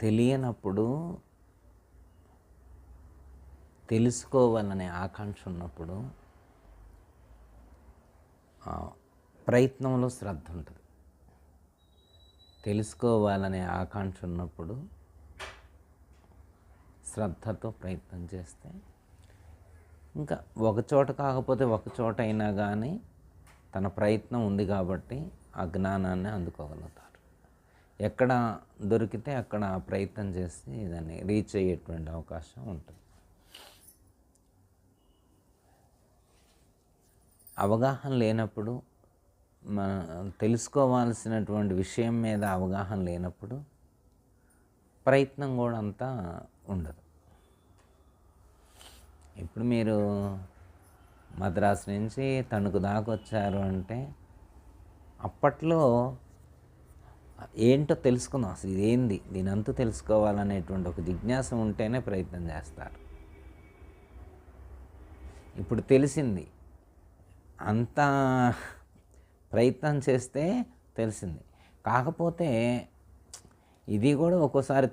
తెలియనప్పుడు, తెలుసుకోవాలనే ఆకాంక్ష ఉన్నప్పుడు ప్రయత్నంలో శ్రద్ధ ఉంటుంది. తెలుసుకోవాలనే ఆకాంక్ష ఉన్నప్పుడు శ్రద్ధతో ప్రయత్నం చేస్తే ఇంకా ఒకచోట కాకపోతే ఒకచోట అయినా కానీ తన ప్రయత్నం ఉంది కాబట్టి ఆ జ్ఞానాన్ని అందుకోగలుగుతారు. ఎక్కడ దొరికితే అక్కడ ప్రయత్నం చేసి దాన్ని రీచ్ అయ్యేటువంటి అవకాశం ఉంటుంది. అవగాహన లేనప్పుడు, తెలుసుకోవాల్సినటువంటి విషయం మీద అవగాహన లేనప్పుడు ప్రయత్నం కూడా అంతా ఉండదు. ఇప్పుడు మీరు మద్రాసు నుంచి తణుకు దాకా వచ్చారు అంటే అప్పట్లో ఏంటో తెలుసుకుందాం, అసలు ఇదేంది, దీని అంతు తెలుసుకోవాలనేటువంటి ఒక జిజ్ఞాస ఉంటేనే ప్రయత్నం చేస్తారు. ఇప్పుడు తెలిసింది, అంత ప్రయత్నం చేస్తే తెలిసింది. కాకపోతే ఇది కూడా ఒక్కోసారి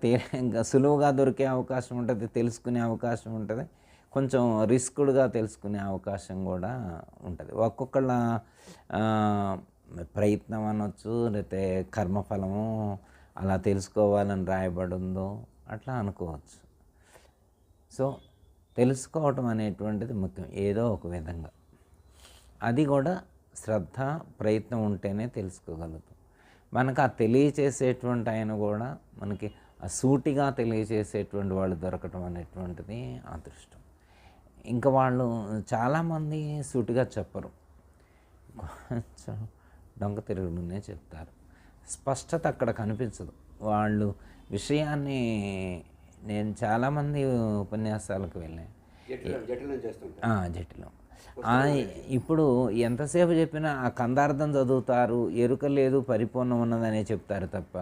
సులువుగా దొరికే అవకాశం ఉంటుంది, తెలుసుకునే అవకాశం ఉంటుంది, కొంచెం రిస్క్డ్గా తెలుసుకునే అవకాశం కూడా ఉంటుంది. ఒక్కొక్కళ్ళ ప్రయత్నం అనొచ్చు, లేకపోతే కర్మఫలము అలా తెలుసుకోవాలని రాయబడి ఉందో అట్లా అనుకోవచ్చు. సో తెలుసుకోవటం అనేటువంటిది ముఖ్యం, ఏదో ఒక విధంగా. అది కూడా శ్రద్ధ ప్రయత్నం ఉంటేనే తెలుసుకోగలుగుతాం. మనకు ఆ తెలియచేసేటువంటి ఆయన కూడా మనకి ఆ సూటిగా తెలియచేసేటువంటి వాళ్ళు దొరకటం అనేటువంటిది అదృష్టం. ఇంకా వాళ్ళు చాలామంది సూటిగా చెప్పరు, కొంచెం డొంక తిరుగుడునే చెప్తారు. స్పష్టత అక్కడ కనిపించదు. వాళ్ళు విషయాన్ని, నేను చాలామంది ఉపన్యాసాలకు వెళ్ళాను, జటిలం. ఇప్పుడు ఎంతసేపు చెప్పినా ఆ కందార్థం చదువుతారు, ఎరుక లేదు పరిపూర్ణం ఉన్నదనే చెప్తారు తప్ప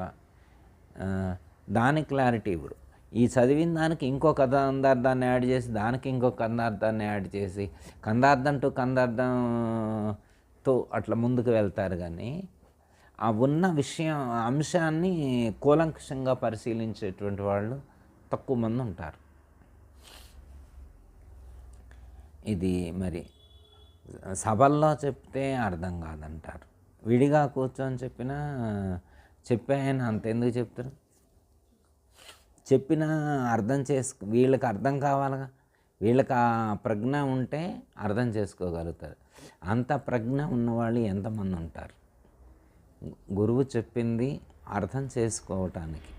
దానికి క్లారిటీ ఇవ్వరు. ఈ చదివిన దానికి ఇంకో కందార్థాన్ని యాడ్ చేసి, దానికి ఇంకో కందార్థాన్ని యాడ్ చేసి, కందార్థం టు కందార్థంతో అట్లా ముందుకు వెళ్తారు. కానీ ఆ ఉన్న అంశాన్ని కూలంకషంగా పరిశీలించేటువంటి వాళ్ళు తక్కువ మంది ఉంటారు. ఇది మరి సభల్లో చెప్తే అర్థం కాదంటారు, విడిగా కూర్చొని చెప్పాయని అంతెందుకు చెప్తారు? చెప్పినా అర్థం వీళ్ళకి అర్థం కావాలిగా, వీళ్ళకి ఆ ప్రజ్ఞ ఉంటే అర్థం చేసుకోగలుగుతారు. అంత ప్రజ్ఞ ఉన్నవాళ్ళు ఎంతమంది ఉంటారు? గురువు చెప్పింది అర్థం చేసుకోవటానికి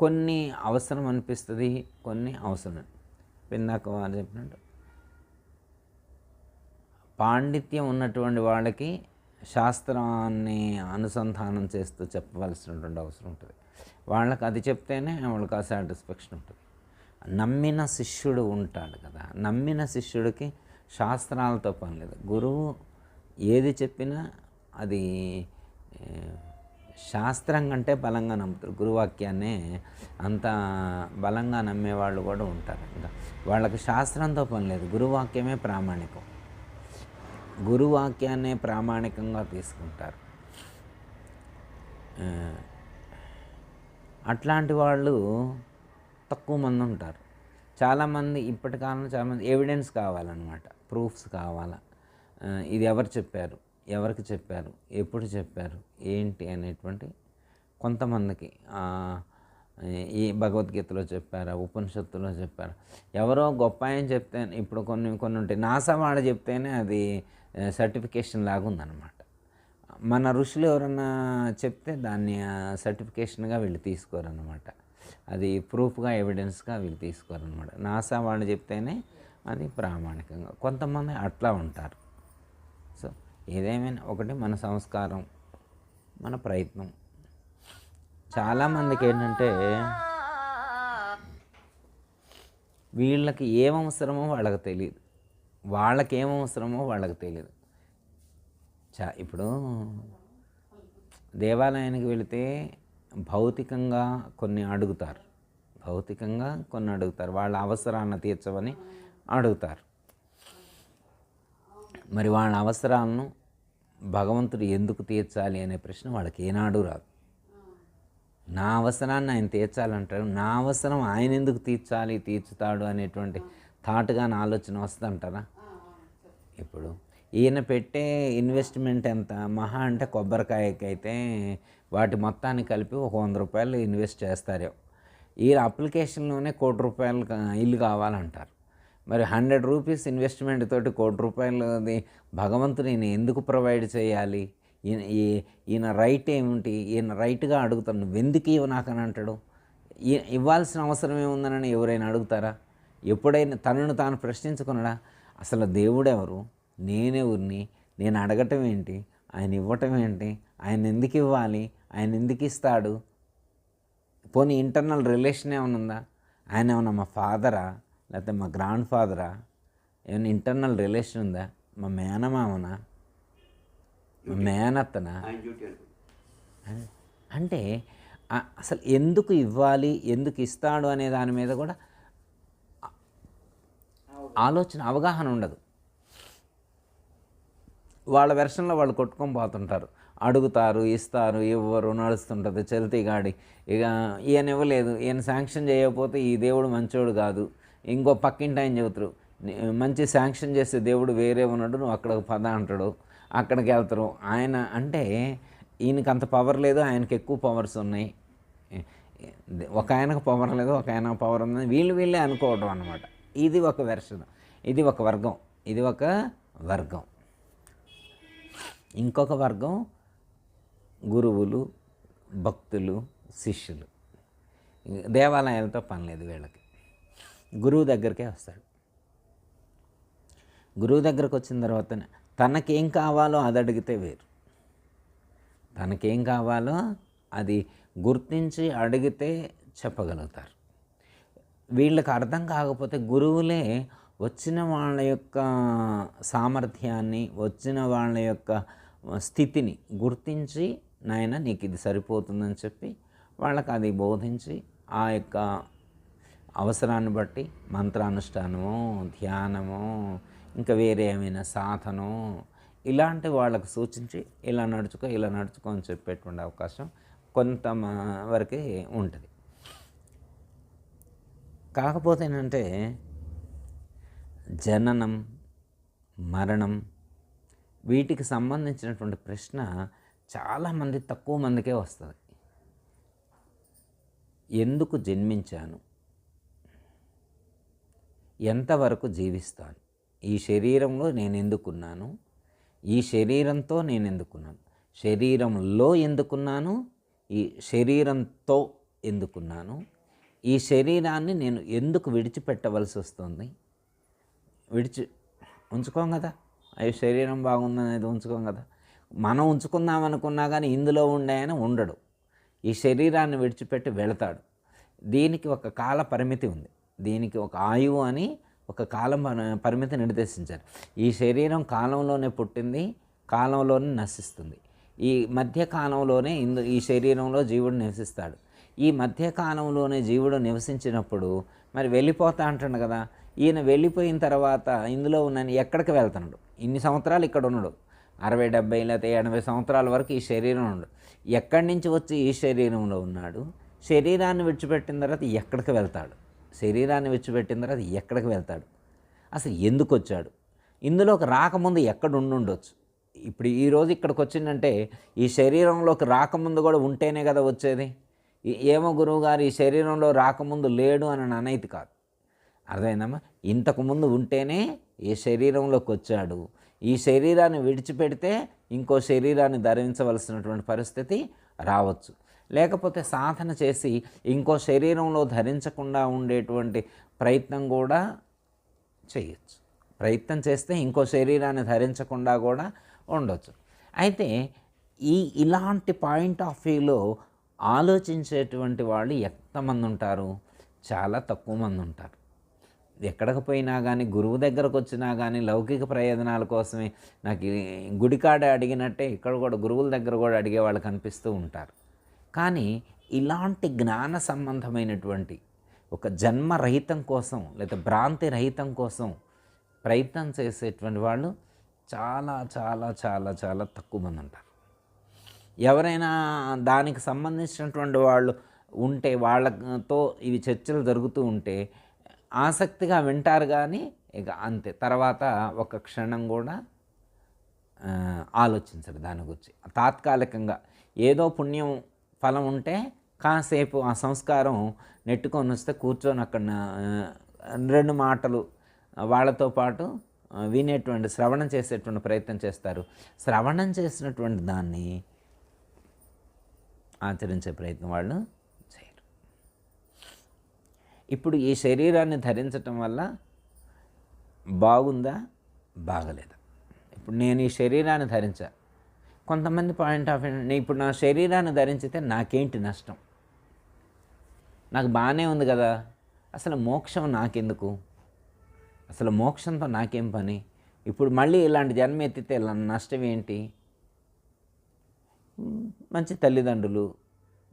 కొన్ని అవసరం అనిపిస్తుంది, కొన్ని అవసరం. ఇందాక వారు చెప్పినట్టు పాండిత్యం ఉన్నటువంటి వాళ్ళకి శాస్త్రాన్ని అనుసంధానం చేస్తూ చెప్పవలసినటువంటి అవసరం ఉంటుంది. వాళ్ళకి అది చెప్తేనే వాళ్ళకి ఆ సాటిస్ఫాక్షన్ ఉంటుంది. నమ్మిన శిష్యుడు ఉంటాడు కదా, నమ్మిన శిష్యుడికి శాస్త్రాలతో పని లేదు. గురువు ఏది చెప్పినా అది శాస్త్రం కంటే బలంగా నమ్ముతారు. గురువాక్యాన్నే అంత బలంగా నమ్మేవాళ్ళు కూడా ఉంటారు. ఇంకా వాళ్ళకి శాస్త్రంతో పని లేదు, గురువాక్యమే ప్రామాణికం, గురువాక్యాన్నే ప్రామాణికంగా తీసుకుంటారు. అట్లాంటి వాళ్ళు తక్కువ మంది ఉంటారు. చాలామంది ఇప్పటి కాలంలో చాలామంది ఎవిడెన్స్ కావాలన్నమాట, ప్రూఫ్స్ కావాలా, ఇది ఎవరు చెప్పారు, ఎవరికి చెప్పారు, ఎప్పుడు చెప్పారు, ఏంటి అనేటువంటి. కొంతమందికి ఈ భగవద్గీతలో చెప్పారా, ఉపనిషత్తులో చెప్పారా, ఎవరో గొప్ప ఆయన చెప్తే, ఇప్పుడు కొన్ని ఉంటాయి, నాసా వాడు చెప్తేనే అది సర్టిఫికేషన్ లాగా ఉందన్నమాట. మన ఋషులు ఎవరన్నా చెప్తే దాన్ని సర్టిఫికేషన్గా వీళ్ళు తీసుకోరన్నమాట, అది ప్రూఫ్గా ఎవిడెన్స్గా వీళ్ళు తీసుకోరన్నమాట. నాసా వాళ్ళు చెప్తేనే అది ప్రామాణికంగా. కొంతమంది అట్లా ఉంటారు. సో ఏదేమైనా ఒకటి, మన సంస్కారం, మన ప్రయత్నం. చాలామందికి ఏంటంటే వీళ్ళకి ఏమవసరమో వాళ్ళకి తెలియదు, వాళ్ళకి ఏమవసరమో వాళ్ళకి తెలియదు. ఇప్పుడు దేవాలయానికి వెళితే భౌతికంగా కొన్ని అడుగుతారు, వాళ్ళ అవసరాన్ని తీర్చవని అడుగుతారు. మరి వాళ్ళ అవసరాలను భగవంతుడు ఎందుకు తీర్చాలి అనే ప్రశ్న వాళ్ళకి ఏనాడు రాదు. నా అవసరాన్ని ఆయన తీర్చాలంటాడు. నా అవసరం ఆయన ఎందుకు తీర్చుతాడు అనేటువంటి థాట్ గాని ఆలోచన వస్తుందంటారా? ఇప్పుడు ఈయన పెట్టే ఇన్వెస్ట్మెంట్ ఎంత? మహా అంటే కొబ్బరికాయకైతే వాటి మొత్తాన్ని కలిపి ఒక 100 రూపాయలు ఇన్వెస్ట్ చేస్తారు. ఈ అప్లికేషన్లోనే ₹1,00,00,000 ఇల్లు కావాలంటారు. మరి 100 రూపీస్ ఇన్వెస్ట్మెంట్ తోటి ₹1,00,00,000 భగవంతుడు ఈయన ఎందుకు ప్రొవైడ్ చేయాలి? ఈయన రైట్ ఏమిటి? ఈయన రైట్గా అడుగుతాడు, నువ్వెందుకు ఇవ్వ నాకని అంటాడు. ఇవ్వాల్సిన అవసరం ఏముందనని ఎవరైనా అడుగుతారా? ఎప్పుడైనా తనను తాను ప్రశ్నించుకున్నాడా? అసలు దేవుడెవరు, నేనెవరిని, నేను అడగటం ఏంటి, ఆయన ఇవ్వటం ఏంటి, ఆయన ఎందుకు ఇవ్వాలి, ఆయన ఎందుకు ఇస్తాడు? పోనీ ఇంటర్నల్ రిలేషన్ ఏమైనా ఉందా? ఆయన ఏమన్నా మా ఫాదరా, లేకపోతే మా గ్రాండ్ ఫాదరా? ఏమైనా ఇంటర్నల్ రిలేషన్ ఉందా? మా మేనమామనా, మా మేనత్తనా? అంటే అసలు ఎందుకు ఇవ్వాలి, ఎందుకు ఇస్తాడు అనే దాని మీద కూడా అవగాహన ఉండదు. వాళ్ళ వెర్షన్లో వాళ్ళు కొట్టుకొని పోతుంటారు. అడుగుతారు, ఇస్తారు, ఇవ్వరు, నడుస్తుంటుంది చల్తీ గాడి. ఇక ఈయన ఇవ్వలేదు, ఈయన శాంక్షన్ చేయకపోతే ఈ దేవుడు మంచోడు కాదు. ఇంకో పక్కింటి ఆయన చెబుతారు, మంచి శాంక్షన్ చేసే దేవుడు వేరే ఉన్నాడు, నువ్వు అక్కడికి పద అంటాడు. అక్కడికి వెళ్తారు. ఆయన అంటే ఈయనకి అంత పవర్ లేదు, ఆయనకి ఎక్కువ పవర్స్ ఉన్నాయి. ఒక ఆయనకు పవర్ లేదు, ఒక ఆయనకు పవర్ ఉందని వీళ్ళే అనుకోవడం అన్నమాట. ఇది ఒక వెర్షన్, ఇది ఒక వర్గం. ఇంకొక వర్గం గురువులు, భక్తులు, శిష్యులు. దేవాలయాలతో పని లేదు వీళ్ళకి. గురువు దగ్గరికే వస్తాడు. గురువు దగ్గరకు వచ్చిన తర్వాత తనకేం కావాలో అది అడిగితే వేరు. తనకేం కావాలో అది గుర్తించి అడిగితే చెప్పగలుగుతారు. వీళ్ళకి అర్థం కాకపోతే గురువులే వచ్చిన వాళ్ళ యొక్క సామర్థ్యాన్ని, వచ్చిన వాళ్ళ యొక్క స్థితిని గుర్తించి, నాయన నీకు ఇది సరిపోతుందని చెప్పి వాళ్ళకి అది బోధించి, ఆ యొక్క అవసరాన్ని బట్టి మంత్రానుష్ఠానమో, ధ్యానమో, ఇంకా వేరే ఏమైనా సాధనో ఇలాంటి వాళ్ళకు సూచించి ఇలా నడుచుకో అని చెప్పేటువంటి అవకాశం కొంత వరకే ఉంటుంది. కాకపోతే ఏంటంటే జననం, మరణం వీటికి సంబంధించినటువంటి ప్రశ్న చాలామంది తక్కువ మందికే వస్తుంది. ఎందుకు జన్మించాను, ఎంతవరకు జీవిస్తాను, ఈ శరీరంలో నేను ఎందుకున్నాను, ఈ శరీరంతో నేను ఎందుకున్నాను, శరీరంలో ఎందుకున్నాను, ఈ శరీరంతో ఎందుకున్నాను, ఈ శరీరాన్ని నేను ఎందుకు విడిచిపెట్టవలసి వస్తుంది. ఉంచుకోం కదా, అవి శరీరం బాగుందనేది ఉంచుకోం కదా. మనం ఉంచుకుందాం అనుకున్నా కానీ ఇందులో ఉండే ఉండడు. ఈ శరీరాన్ని విడిచిపెట్టి వెళతాడు. దీనికి ఒక కాల పరిమితి ఉంది, దీనికి ఒక ఆయువు అని ఒక కాలం పరిమితి నిర్దేశించారు. ఈ శరీరం కాలంలోనే పుట్టింది, కాలంలోనే నశిస్తుంది. ఈ మధ్యకాలంలోనే ఈ శరీరంలో జీవుడు నివసిస్తాడు. ఈ మధ్యకాలంలోనే జీవుడు నివసించినప్పుడు మరి వెళ్ళిపోతా అంటాడు కదా. ఈయన వెళ్ళిపోయిన తర్వాత ఇందులో ఉన్నాను ఎక్కడికి వెళ్తున్నాడు? ఇన్ని సంవత్సరాలు ఇక్కడ ఉన్నాడు, 60, 70 లేకపోతే 80 సంవత్సరాల వరకు ఈ శరీరం ఉన్నాడు. ఎక్కడి నుంచి వచ్చి ఈ శరీరంలో ఉన్నాడు? శరీరాన్ని విడిచిపెట్టిన తర్వాత ఎక్కడికి వెళ్తాడు? శరీరాన్ని విడిచిపెట్టిన తర్వాత ఎక్కడికి వెళ్తాడు? అసలు ఎందుకు వచ్చాడు? ఇందులోకి రాకముందు ఎక్కడ ఉండొచ్చు? ఇప్పుడు ఈరోజు ఇక్కడికి వచ్చిందంటే ఈ శరీరంలోకి రాకముందు కూడా ఉంటేనే కదా వచ్చేది. ఏమో గురువు గారు ఈ శరీరంలో రాకముందు లేడు అని అనేది కాదు, అర్థమైందమ్మా? ఇంతకుముందు ఉంటేనే ఈ శరీరంలోకి వచ్చాడు. ఈ శరీరాన్ని విడిచిపెడితే ఇంకో శరీరాన్ని ధరించవలసినటువంటి పరిస్థితి రావచ్చు. లేకపోతే సాధన చేసి ఇంకో శరీరంలో ధరించకుండా ఉండేటువంటి ప్రయత్నం కూడా చేయొచ్చు. ప్రయత్నం చేస్తే ఇంకో శరీరాన్ని ధరించకుండా కూడా ఉండొచ్చు. అయితే ఇలాంటి పాయింట్ ఆఫ్ వ్యూలో ఆలోచించేటువంటి వాళ్ళు ఎంతమంది ఉంటారు? చాలా తక్కువ మంది ఉంటారు. ఎక్కడికి పోయినా కానీ, గురువు దగ్గరకు వచ్చినా కానీ లౌకిక ప్రయోజనాల కోసమే నాకు గుడికాడ అడిగినట్టే ఇక్కడ కూడా గురువుల దగ్గర కూడా అడిగే వాళ్ళు కనిపిస్తూ ఉంటారు. కానీ ఇలాంటి జ్ఞాన సంబంధమైనటువంటి ఒక జన్మరహితం కోసం లేదా భ్రాంతి రహితం కోసం ప్రయత్నం చేసేటువంటి వాళ్ళు చాలా చాలా చాలా చాలా తక్కువ మంది ఉంటారు. ఎవరైనా దానికి సంబంధించినటువంటి వాళ్ళు ఉంటే వాళ్ళతో ఇవి చర్చలు జరుగుతూ ఉంటే ఆసక్తిగా వింటారు, కానీ ఇక అంతే. తర్వాత ఒక క్షణం కూడా ఆలోచించరు దాని గురించి. తాత్కాలికంగా ఏదో పుణ్యం ఫలం ఉంటే కాసేపు ఆ సంస్కారం నెట్టుకొని వస్తే కూర్చొని అక్కడ 2 మాటలు వాళ్ళతో పాటు వినేటువంటి శ్రవణం చేసేటువంటి ప్రయత్నం చేస్తారు. శ్రవణం చేసినటువంటి దాన్ని ఆచరించే ప్రయత్నం వాళ్ళు చేయరు. ఇప్పుడు ఈ శరీరాన్ని ధరించటం వల్ల బాగుందా, బాగలేదా? ఇప్పుడు నేను ఈ శరీరాన్ని ధరించా, కొంతమంది పాయింట్ ఆఫ్ వ్యూ, ఇప్పుడు నా శరీరాన్ని ధరించితే నాకేంటి నష్టం? నాకు బాగానే ఉంది కదా, అసలు మోక్షం నాకెందుకు, అసలు మోక్షంతో నాకేం పని, ఇప్పుడు మళ్ళీ ఇలాంటి జన్మ ఎత్తితే నష్టం ఏంటి? మంచి తల్లిదండ్రులు,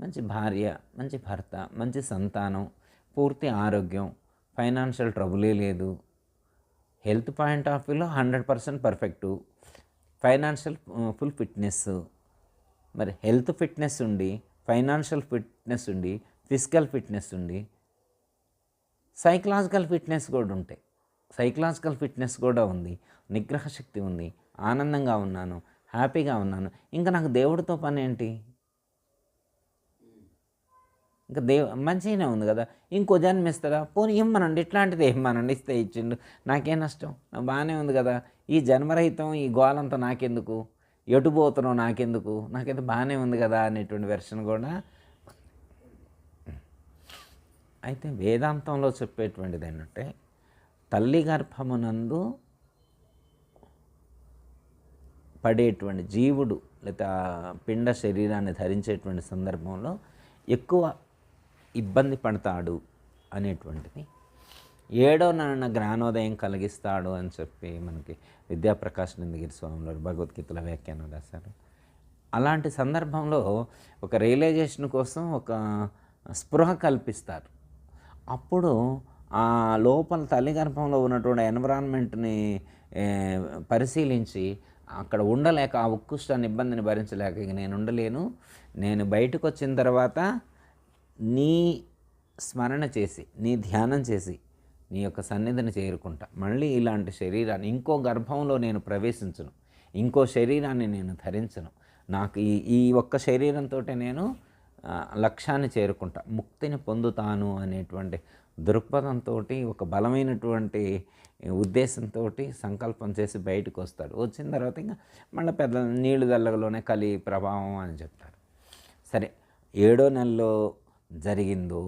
మంచి భార్య, మంచి భర్త, మంచి సంతానం, పూర్తి ఆరోగ్యం, ఫైనాన్షియల్ ట్రబులే లేదు, హెల్త్ పాయింట్ ఆఫ్ వ్యూలో 100% పర్ఫెక్టు, ఫైనాన్షియల్ ఫుల్ ఫిట్నెస్. మరి హెల్త్ ఫిట్నెస్ ఉండి, ఫైనాన్షియల్ ఫిట్నెస్ ఉండి, ఫిజికల్ ఫిట్నెస్ ఉండి, సైకలాజికల్ ఫిట్నెస్ కూడా ఉంటాయి. సైకలాజికల్ ఫిట్నెస్ కూడా ఉంది, నిగ్రహ శక్తి ఉంది, ఆనందంగా ఉన్నాను, హ్యాపీగా ఉన్నాను, ఇంకా నాకు దేవుడితో పని ఏంటి? ఇంకా మంచిగానే ఉంది కదా, ఇంకో జన్మ ఇస్తారా, పోనీ ఇమ్మనండి, ఇట్లాంటిది ఇమ్మనండి, ఇస్తే ఇచ్చిండు, నాకేం నష్టం, నాకు బాగానే ఉంది కదా, ఈ జన్మరహితం ఈ గోలంతా నాకెందుకు, ఎటు పోతున్నావు నాకెందుకు, నాకైతే బాగానే ఉంది కదా అనేటువంటి వెర్షన్ కూడా. అయితే వేదాంతంలో చెప్పేటువంటిది ఏంటంటే, తల్లి గర్భమునందు పడేటువంటి జీవుడు లేదా పిండ శరీరాన్ని ధరించేటువంటి సందర్భంలో ఎక్కువ ఇబ్బంది పడతాడు అనేటువంటిది 7వ నెలన జ్ఞానోదయం కలిగిస్తాడు అని చెప్పి మనకి విద్యాప్రకాశ్ నందగిరి స్వామివారు భగవద్గీతల వ్యాఖ్యానం రాశారు. అలాంటి సందర్భంలో ఒక రియలైజేషన్ కోసం ఒక స్పృహ కల్పిస్తారు. అప్పుడు ఆ లోపల తల్లి గర్భంలో ఉన్నటువంటి ఎన్విరాన్మెంట్ని పరిశీలించి అక్కడ ఉండలేక, ఆ ఉత్కృష్టాన్ని ఇబ్బందిని భరించలేక, ఇక నేను ఉండలేను, నేను బయటకు వచ్చిన తర్వాత నీ స్మరణ చేసి, నీ ధ్యానం చేసి, నీ యొక్క సన్నిధిని చేరుకుంటా, మళ్ళీ ఇలాంటి శరీరాన్ని, ఇంకో గర్భంలో నేను ప్రవేశించను, ఇంకో శరీరాన్ని నేను ధరించను, నాకు ఈ ఒక్క శరీరంతో నేను లక్ష్యాన్ని చేరుకుంటా, ముక్తిని పొందుతాను అనేటువంటి దృక్పథంతో, ఒక బలమైనటువంటి ఉద్దేశంతో సంకల్పం చేసి బయటకు వస్తాడు. వచ్చిన తర్వాత ఇంకా మళ్ళీ పెద్ద నీళ్లు దల్లగలోనే కలి ప్రభావం అని చెప్తారు. సరే, 7వ నెలలో జరిగిందో,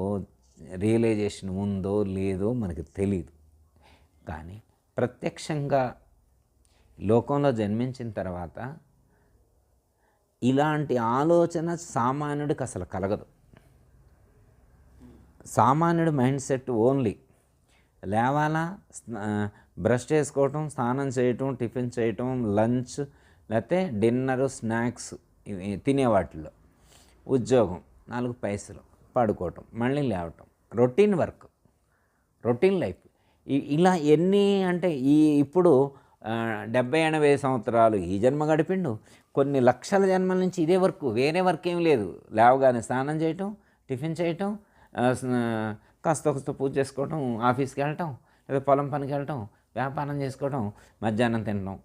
రియలైజేషన్ ఉందో లేదో మనకి తెలియదు, కానీ ప్రత్యక్షంగా లోకంలో జన్మించిన తర్వాత ఇలాంటి ఆలోచన సామాన్యుడికి అసలు కలగదు. సామాన్యుడి మైండ్ సెట్ ఓన్లీ లేవాలా, బ్రష్ చేసుకోవటం, స్నానం చేయటం, టిఫిన్ చేయటం, లంచ్ లేకపోతే డిన్నరు, స్నాక్స్ తినేవాటిలో, ఉద్యోగం, 4 పైసలు, పడుకోవటం, మళ్ళీ లేవటం, రొటీన్ వర్క్, రొటీన్ లైఫ్. ఇలా ఎన్ని అంటే ఇప్పుడు 70-80 సంవత్సరాలు ఈ జన్మ గడిపిండు, కొన్ని లక్షల జన్మల నుంచి ఇదే వర్క్, వేరే వర్క్ ఏం లేదు. లేవగానే స్నానం చేయటం, టిఫిన్ చేయటం, కాస్త పూజ చేసుకోవటం, ఆఫీస్కి వెళ్ళటం, లేదా పొలం పనికి వెళ్ళటం, వ్యాపారం చేసుకోవటం, మధ్యాహ్నం తినడం,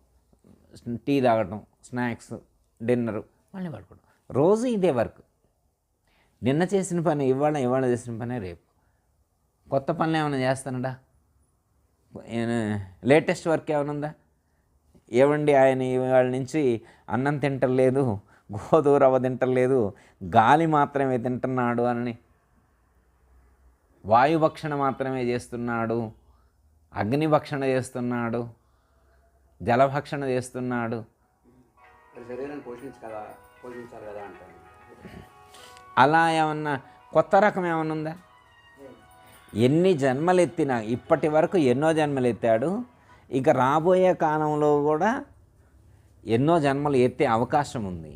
టీ తాగటం, స్నాక్స్, డిన్నరు, మళ్ళీ పడుకోవడం, రోజు ఇదే వర్క్. నిన్న చేసిన పని ఇవాళ చేసిన పనే రేపు. కొత్త పనులు ఏమైనా చేస్తానడా? లేటెస్ట్ వర్క్ ఏమైనా ఉందా? ఏమండి ఆయన ఇవాళ నుంచి అన్నం తింటలేదు, గోధుమ రవ్వ తింటలేదు, గాలి మాత్రమే తింటున్నాడు అని, వాయుభక్షణ మాత్రమే చేస్తున్నాడు, అగ్నిభక్షణ చేస్తున్నాడు, జలభక్షణ చేస్తున్నాడు. అలా ఏమన్నా కొత్త రకం ఏమన్నా ఉందా? ఎన్ని జన్మలు ఎత్తినా, ఇప్పటి వరకు ఎన్నో జన్మలు ఎత్తాడు, ఇక రాబోయే కాలంలో కూడా ఎన్నో జన్మలు ఎత్తే అవకాశం ఉంది.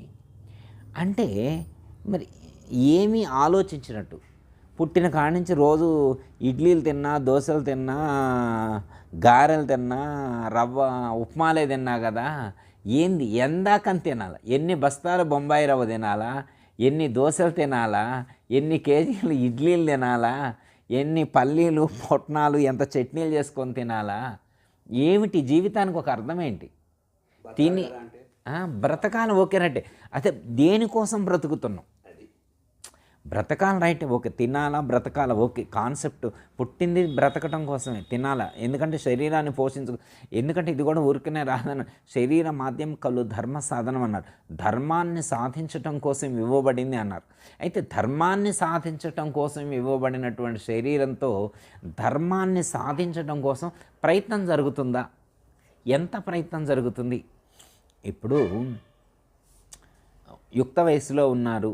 అంటే మరి ఏమీ ఆలోచించినట్టు, పుట్టిన కాడి నుంచి రోజు ఇడ్లీలు తిన్నా, దోశలు తిన్నా, గారెలు తిన్నా, రవ్వ ఉప్మాలే తిన్నా కదా, ఏంది ఎందాకని తినాలా? ఎన్ని బస్తాలు బొంబాయి రవ్వ తినాలా? ఎన్ని దోశలు తినాలా? ఎన్ని కేజీలు ఇడ్లీలు తినాలా? ఎన్ని పల్లీలు పొట్నాలు ఎంత చట్నీలు చేసుకొని తినాలా? ఏమిటి జీవితానికి ఒక అర్థం ఏంటి? తిని బ్రతకాలం ఓకేనంటే అదే దేనికోసం బ్రతుకుతున్నాం? బ్రతకాల రైట్ ఓకే, తినాలా బ్రతకాల ఓకే, కాన్సెప్ట్ పుట్టింది బ్రతకటం కోసమే, తినాలా. ఎందుకంటే శరీరాన్ని ఎందుకంటే ఇది కూడా ఊరికనే రాదన్న. శరీర మాధ్యం కలు ధర్మ సాధనం అన్నారు. ధర్మాన్ని సాధించటం కోసం ఇవ్వబడింది అన్నారు. అయితే ధర్మాన్ని సాధించటం కోసం ఇవ్వబడినటువంటి శరీరంతో ధర్మాన్ని సాధించటం కోసం ప్రయత్నం జరుగుతుందా? ఎంత ప్రయత్నం జరుగుతుంది? ఇప్పుడు యుక్త వయసులో ఉన్నారు,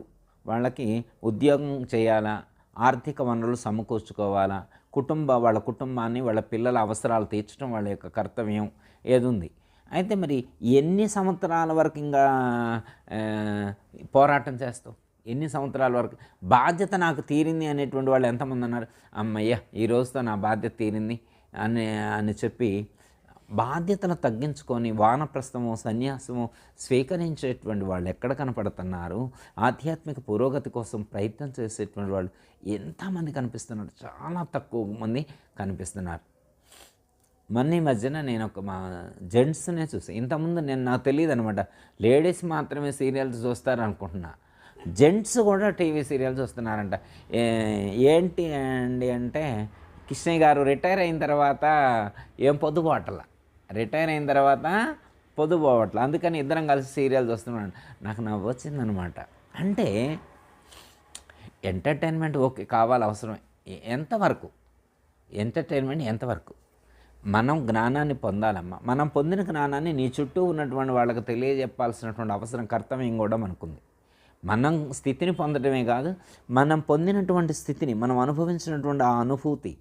వాళ్ళకి ఉద్యోగం చేయాలా, ఆర్థిక వనరులు సమకూర్చుకోవాలా, వాళ్ళ కుటుంబాన్ని వాళ్ళ పిల్లల అవసరాలు తీర్చడం వాళ్ళ యొక్క కర్తవ్యం ఏదుంది. అయితే మరి ఎన్ని సంవత్సరాల వరకు ఇంకా పోరాటం చేస్తావు? ఎన్ని సంవత్సరాల వరకు? బాధ్యత నాకు తీరింది అనేటువంటి వాళ్ళు ఎంతమంది అన్నారు? అమ్మయ్య ఈ రోజుతో నా బాధ్యత తీరింది అని చెప్పి బాధ్యతను తగ్గించుకొని వానప్రస్థము సన్యాసము స్వీకరించేటువంటి వాళ్ళు ఎక్కడ కనపడుతున్నారు? ఆధ్యాత్మిక పురోగతి కోసం ప్రయత్నం చేసేటువంటి వాళ్ళు ఎంతమంది కనిపిస్తున్నారు? చాలా తక్కువ మంది కనిపిస్తున్నారు. మొన్న ఈ మధ్యన నేను మా జెంట్స్నే చూసి, ఇంతకుముందు నాకు తెలియదు అనమాట, లేడీస్ మాత్రమే సీరియల్స్ చూస్తారు అనుకుంటున్నా. జెంట్స్ కూడా టీవీ సీరియల్స్ చూస్తున్నారంట. ఏంటి అండి అంటే, కృష్ణయ్య గారు రిటైర్ అయిన తర్వాత ఏం పొద్దుపోవట్ల, రిటైర్ అయిన తర్వాత పొద్దుపోవట్ల, అందుకని ఇద్దరం కలిసి సీరియల్ చూస్తున్నాను. నాకు నవ్వు వచ్చిందనమాట. అంటే ఎంటర్టైన్మెంట్ ఓకే కావాలి, అవసరమే. ఎంతవరకు ఎంటర్టైన్మెంట్? ఎంతవరకు? మనం జ్ఞానాన్ని పొందాలమ్మా. మనం పొందిన జ్ఞానాన్ని నీ చుట్టూ ఉన్నటువంటి వాళ్ళకి తెలియజెప్పాల్సినటువంటి అవసరం, కర్తవ్యం కూడా మనకుంది. మనం స్థితిని పొందడమే కాదు, మనం పొందినటువంటి స్థితిని, మనం అనుభవించినటువంటి ఆ అనుభూతి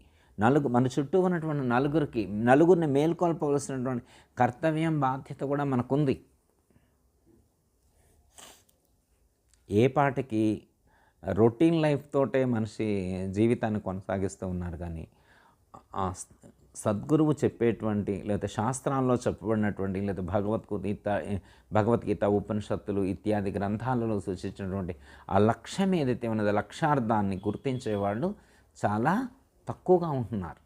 మన చుట్టూ ఉన్నటువంటి నలుగురిని మేల్కొల్పవలసినటువంటి కర్తవ్యం, బాధ్యత కూడా మనకుంది. ఏ పాటికి రొటీన్ లైఫ్ తోటే మనిషి జీవితాన్ని కొనసాగిస్తూ ఉన్నారు. కానీ సద్గురువు చెప్పేటువంటి, లేదా శాస్త్రాల్లో చెప్పబడినటువంటి, లేదా భగవద్గీత ఉపనిషత్తులు ఇత్యాది గ్రంథాలలో సూచించినటువంటి ఆ లక్ష్యం ఏదైతే ఉన్నదో, లక్ష్యార్థాన్ని గుర్తించేవాళ్ళు చాలా తక్కువగా ఉంటున్నారు.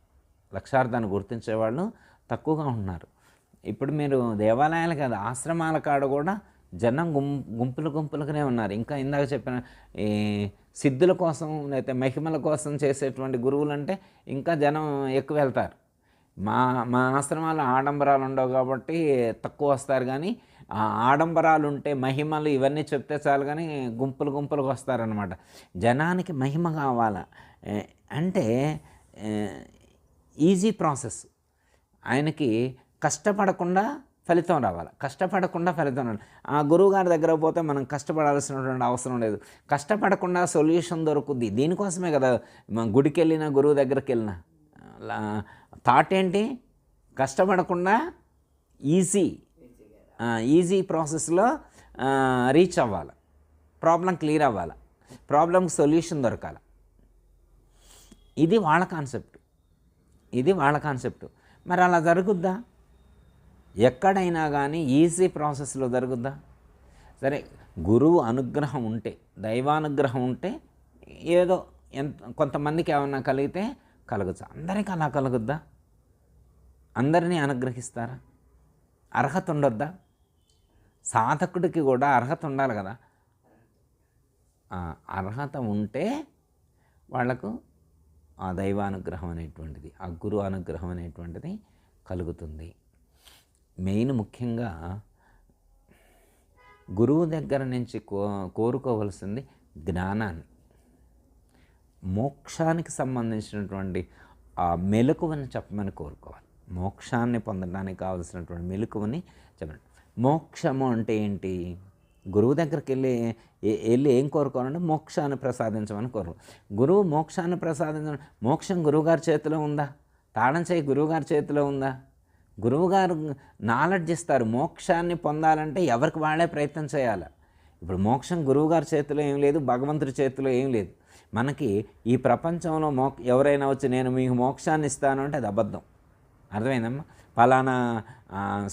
లక్ష్యార్థాన్ని గుర్తించేవాళ్ళు తక్కువగా ఉంటున్నారు. ఇప్పుడు మీరు దేవాలయాలు కాదు, ఆశ్రమాల కాడ కూడా జనం గుంపులుగానే ఉన్నారు. ఇంకా ఇందాక చెప్పిన ఈ సిద్ధుల కోసం లేకపోతే మహిమల కోసం చేసేటువంటి గురువులు అంటే ఇంకా జనం ఎక్కువ వెళ్తారు. మా ఆశ్రమాలు ఆడంబరాలు ఉండవు కాబట్టి తక్కువ వస్తారు. కానీ ఆడంబరాలు ఉంటే, మహిమలు ఇవన్నీ చెప్తే చాలు కానీ గుంపులుగా వస్తారనమాట. జనానికి మహిమ కావాలా అంటే ఈజీ ప్రాసెస్. ఆయనకి కష్టపడకుండా ఫలితం రావాలి. ఆ గురువుగారి దగ్గర పోతే మనం కష్టపడాల్సినటువంటి అవసరం లేదు. కష్టపడకుండా సొల్యూషన్ దొరుకుద్ది. దీనికోసమే కదా గుడికి వెళ్ళినా, గురువు దగ్గరికి వెళ్ళినా థాట్ ఏంటి? కష్టపడకుండా ఈజీ ప్రాసెస్లో రీచ్ అవ్వాలి, ప్రాబ్లం క్లియర్ అవ్వాలి, ప్రాబ్లంకి సొల్యూషన్ దొరకాలి. ఇది వాళ్ళ కాన్సెప్ట్. మరి అలా జరుగుద్దా? ఎక్కడైనా కానీ ఈజీ ప్రాసెస్లో జరుగుద్దా? సరే, గురువు అనుగ్రహం ఉంటే, దైవానుగ్రహం ఉంటే ఏదో కొంతమందికి ఏమన్నా కలిగితే కలగచ్చు. అందరికీ అలా కలుగుద్దా? అందరినీ అనుగ్రహిస్తారా? అర్హత ఉండొద్దా? సాధకుడికి కూడా అర్హత ఉండాలి కదా. అర్హత ఉంటే వాళ్లకు ఆ దైవానుగ్రహం అనేటువంటిది, ఆ గురు అనుగ్రహం అనేటువంటిది కలుగుతుంది. ముఖ్యంగా గురువు దగ్గర నుంచి కోరుకోవలసింది జ్ఞానాన్ని, మోక్షానికి సంబంధించినటువంటి ఆ మెలకువని చెప్పమని కోరుకోవాలి. మోక్షాన్ని పొందడానికి కావలసినటువంటి మెలకువని చెప్పండి. మోక్షము అంటే ఏంటి? గురువు దగ్గరికి వెళ్ళి ఏం కోరుకోవాలంటే మోక్షాన్ని ప్రసాదించమని గురువు మోక్షాన్ని ప్రసాదించడం. మోక్షం గురువుగారి చేతిలో ఉందా? తాళం చేయి గురువుగారి చేతిలో ఉందా? గురువుగారు నాలెడ్జ్ ఇస్తారు. మోక్షాన్ని పొందాలంటే ఎవరికి వాళ్ళే ప్రయత్నం చేయాలి. ఇప్పుడు మోక్షం గురువుగారి చేతిలో ఏం లేదు, భగవంతుడి చేతిలో ఏం లేదు. మనకి ఈ ప్రపంచంలో ఎవరైనా వచ్చి నేను మీకు మోక్షాన్ని ఇస్తాను అంటే అది అబద్ధం. అర్థమైందమ్మా? ఫలానా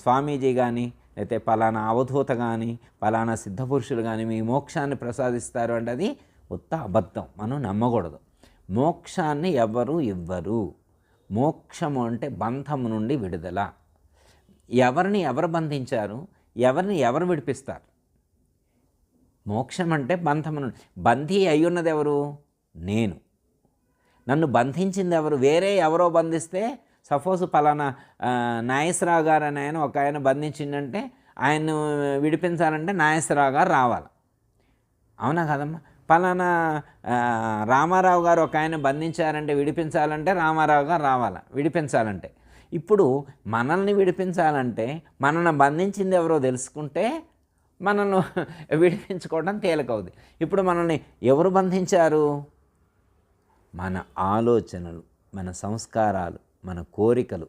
స్వామీజీ కానీ అయితే పలానా అవధూత కానీ పలానా సిద్ధపురుషులు కానీ మీ మోక్షాన్ని ప్రసాదిస్తారు అంటే అది ఉత్త అబద్ధం, మనం నమ్మకూడదు. మోక్షాన్ని ఎవరు ఇవ్వరు. మోక్షము అంటే బంధము నుండి విడుదల. ఎవరిని ఎవరు బంధించారు, ఎవరిని ఎవరు విడిపిస్తారు? మోక్షం అంటే బంధము నుండి. బంధీ అయ్యున్నది ఎవరు? నేను. నన్ను బంధించింది ఎవరు? వేరే ఎవరో బంధిస్తే, సపోజ్ పలానా నాగేశ్వరరావు గారు అని ఆయన ఒక ఆయన బంధించిందంటే ఆయన్ను విడిపించాలంటే నాగేశ్వరరావు గారు రావాలి, అవునా కదమ్మా? పలానా రామారావు గారు ఒక ఆయన బంధించారంటే విడిపించాలంటే రామారావు గారు రావాలి విడిపించాలంటే. ఇప్పుడు మనల్ని విడిపించాలంటే మనల్ని బంధించింది ఎవరో తెలుసుకుంటే మనల్ని విడిపించుకోవడం తేలికవుద్ది. ఇప్పుడు మనల్ని ఎవరు బంధించారు? మన ఆలోచనలు, మన సంస్కారాలు, మన కోరికలు.